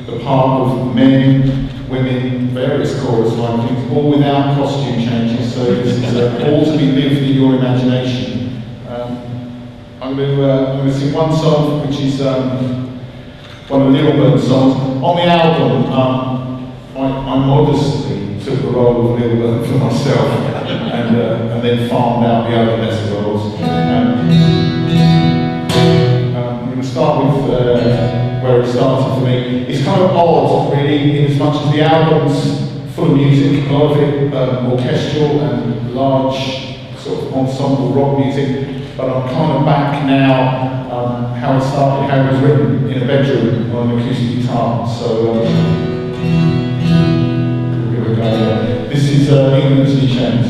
B: the part of men, women, various chorus line things, all without costume changes, so this is all to be lived in your imagination. I'm going to sing one song, which is one of Lilburne's songs. On the album, I modestly took the role of Lilburne for myself and then farmed out the other lesser roles. I'm going to start with where it started for me. It's kind of odd, really, in as much as the album's full of music, a lot of it orchestral and large sort of ensemble rock music, but I'm kind of back now how it started, how it was written in a bedroom on an acoustic guitar. So here we go. This is England's New Chains.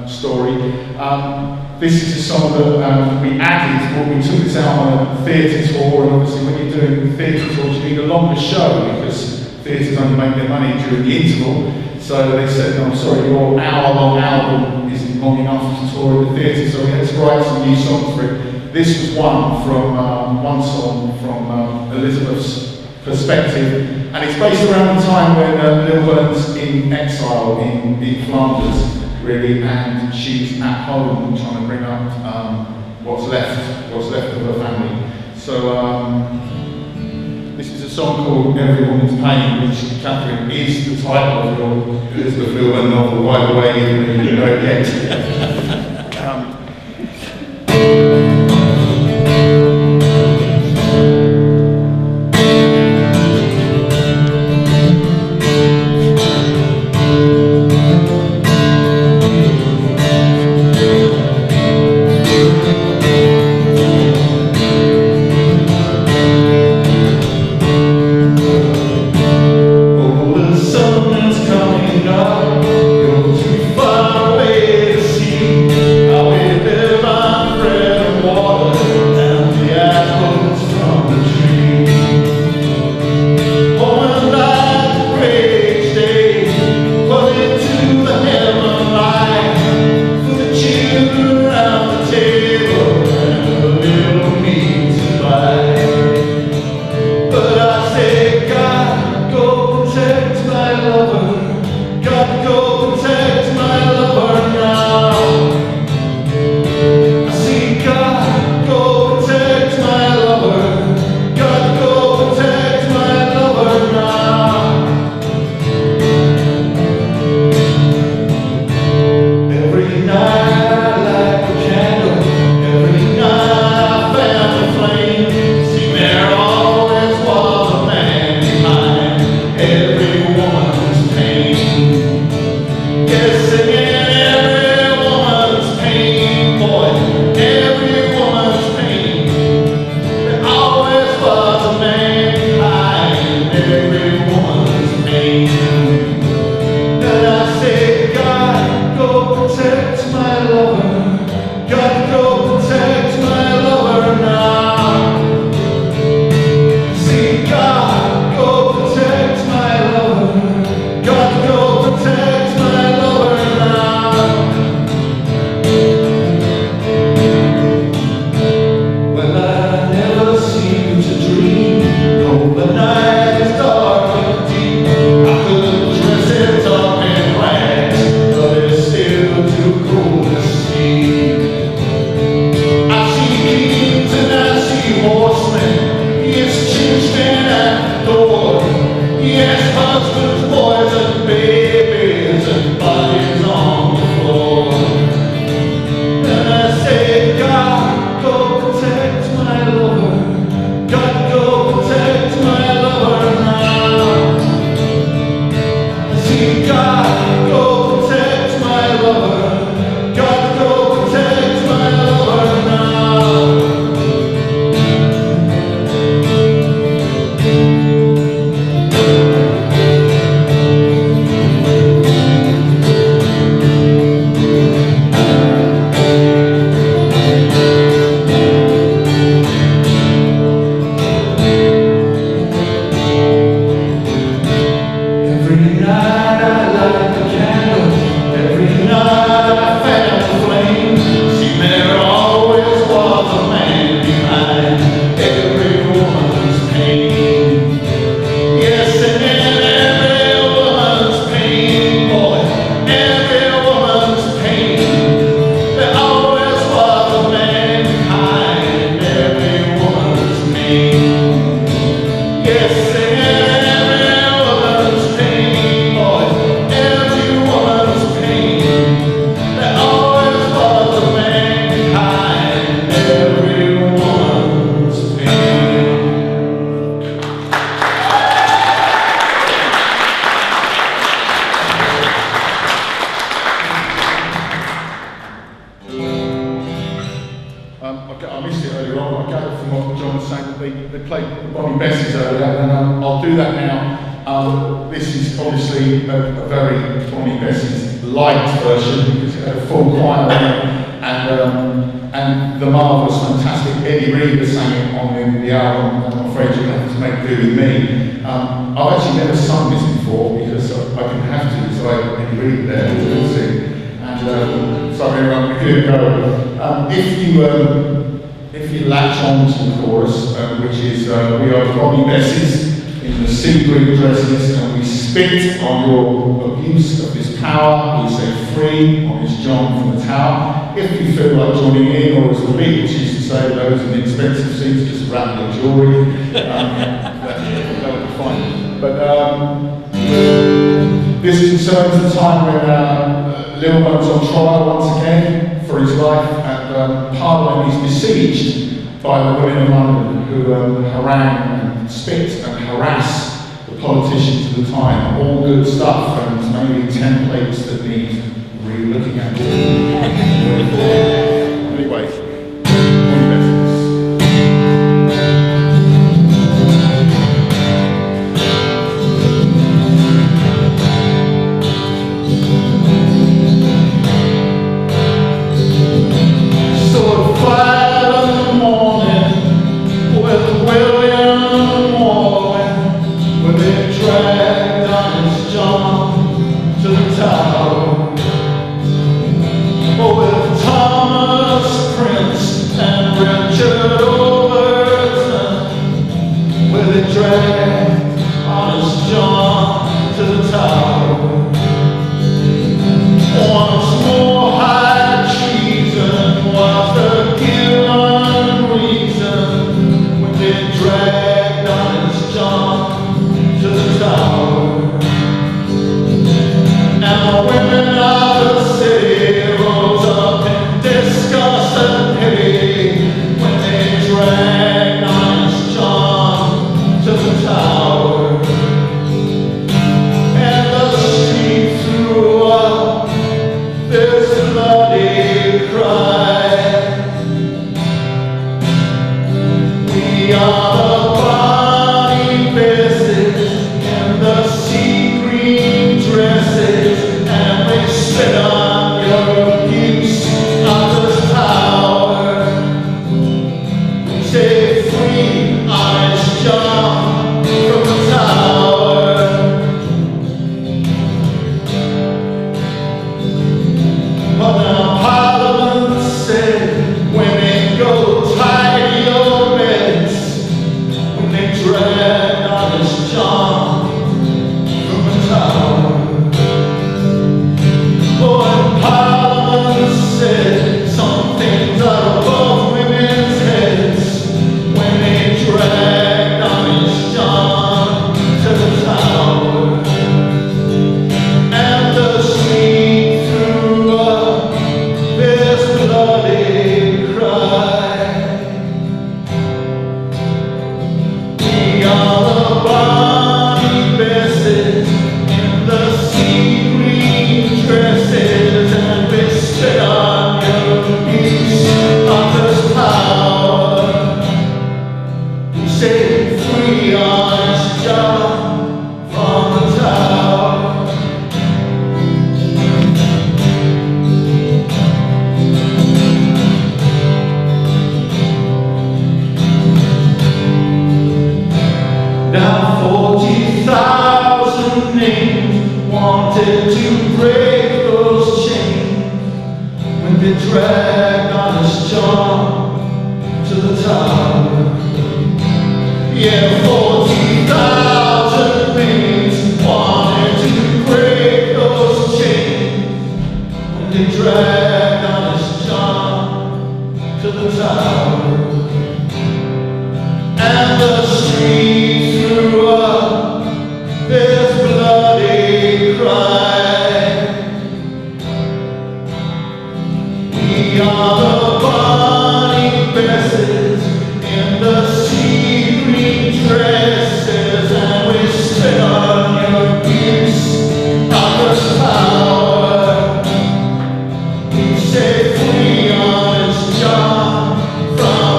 B: story. This is a song that we added, but we took this out on a theatre tour, and obviously when you're doing theatre tours you need a longer show because theatres only make their money during the interval. So they said, no, I'm sorry, your hour-long album isn't long enough to tour in the theatre, so we had to write some new songs for it. This was one song from Elizabeth's perspective, and it's based around the time when Lilburne's in exile in Flanders, really, and she's at home trying to bring up what's left of her family. So this is a song called Every Woman's Pain, which, Catherine, is the title of your Elizabeth Lilburne novel, by the way, even if you don't know it yet. I missed it earlier on, I gathered from what John was saying that they played the Bonnie Bessies earlier, and I'll do that now. This is obviously a very Bonnie Bessies light version, because full choir on it, and the marvellous, fantastic Eddie Reader sang it on the album. I'm afraid you'll have to make do with me. I've actually never sung this before because I didn't have to, so I had Eddie Reader there to sing. And so everyone, we give it a go. If you latch on to the chorus, which is we are Bobby Besses in the sea green dresses, and we spit on your abuse of this power. We say free on this John from the tower. If you feel like joining in, or as the Beatles used to say, those in the expensive seats just rattle your jewelry, that would be fine. But this concerns the time when Lilburne's on trial once again for his life, and Parliament is besieged by the women of London who harangue and spit and harass the politicians of the time. All good stuff, and maybe templates that need re-looking at. Anyway, on business.
K: From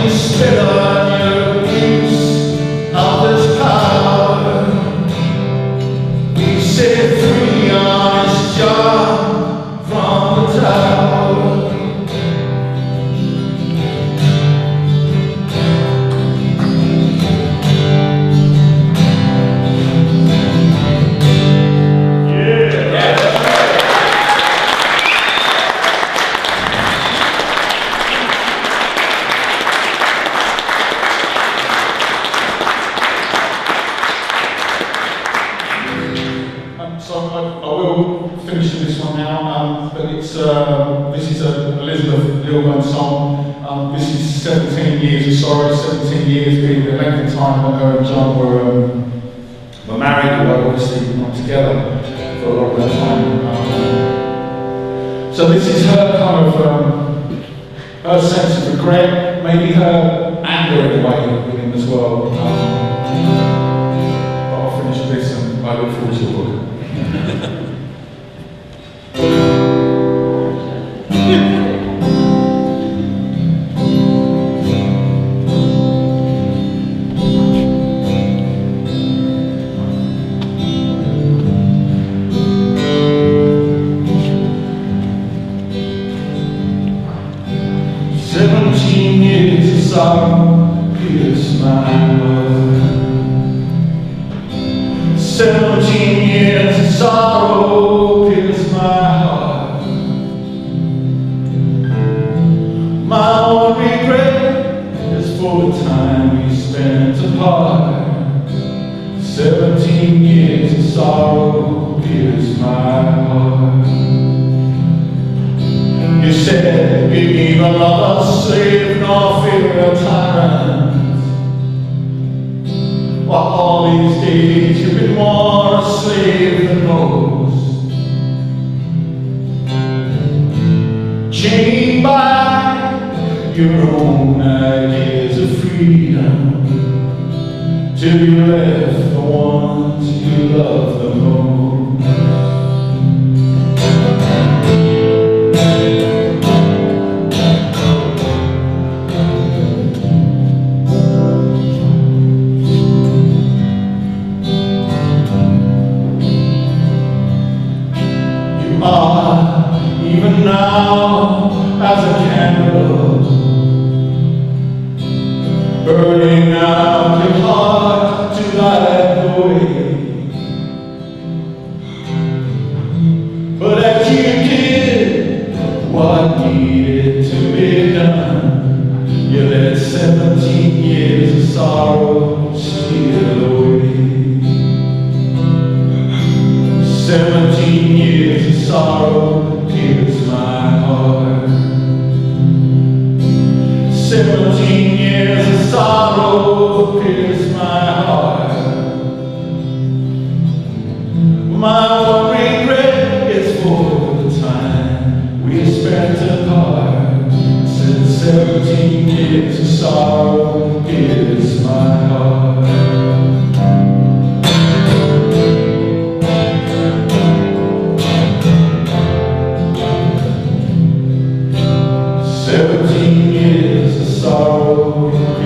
K: we spit on your abuse of this power. We set free on his job from the tower.
B: So I will finish with this one now, but it's this is a Elizabeth Lilburne song. This is 17 years of sorrow, 17 years being the length of time that her and John were married, although obviously not together for a lot of that time. So this is her kind of her sense of regret, maybe her anger in a way with him as well. But I'll finish with this and I look forward to your book. 17 years of sorrow pierced my heart. 17 years of sorrow pierced my heart. My only regret is for the time we spent apart. 17 years of sorrow pierced my heart. You said you neither love a slave nor fear a tyrant. While all these days you've been more a slave than most. Chained by your own ideas of freedom, till you left the ones you love the most. Even now, as a candle, burning out your heart to light the way. But as you did what needed to be done, you let 17 years of sorrow steal away. 17 years of sorrow pierced my heart. 17 years of sorrow pierced my heart. My one regret is for the time we spent apart. Since 17 years of sorrow pierced my heart. 17 years of sorrow.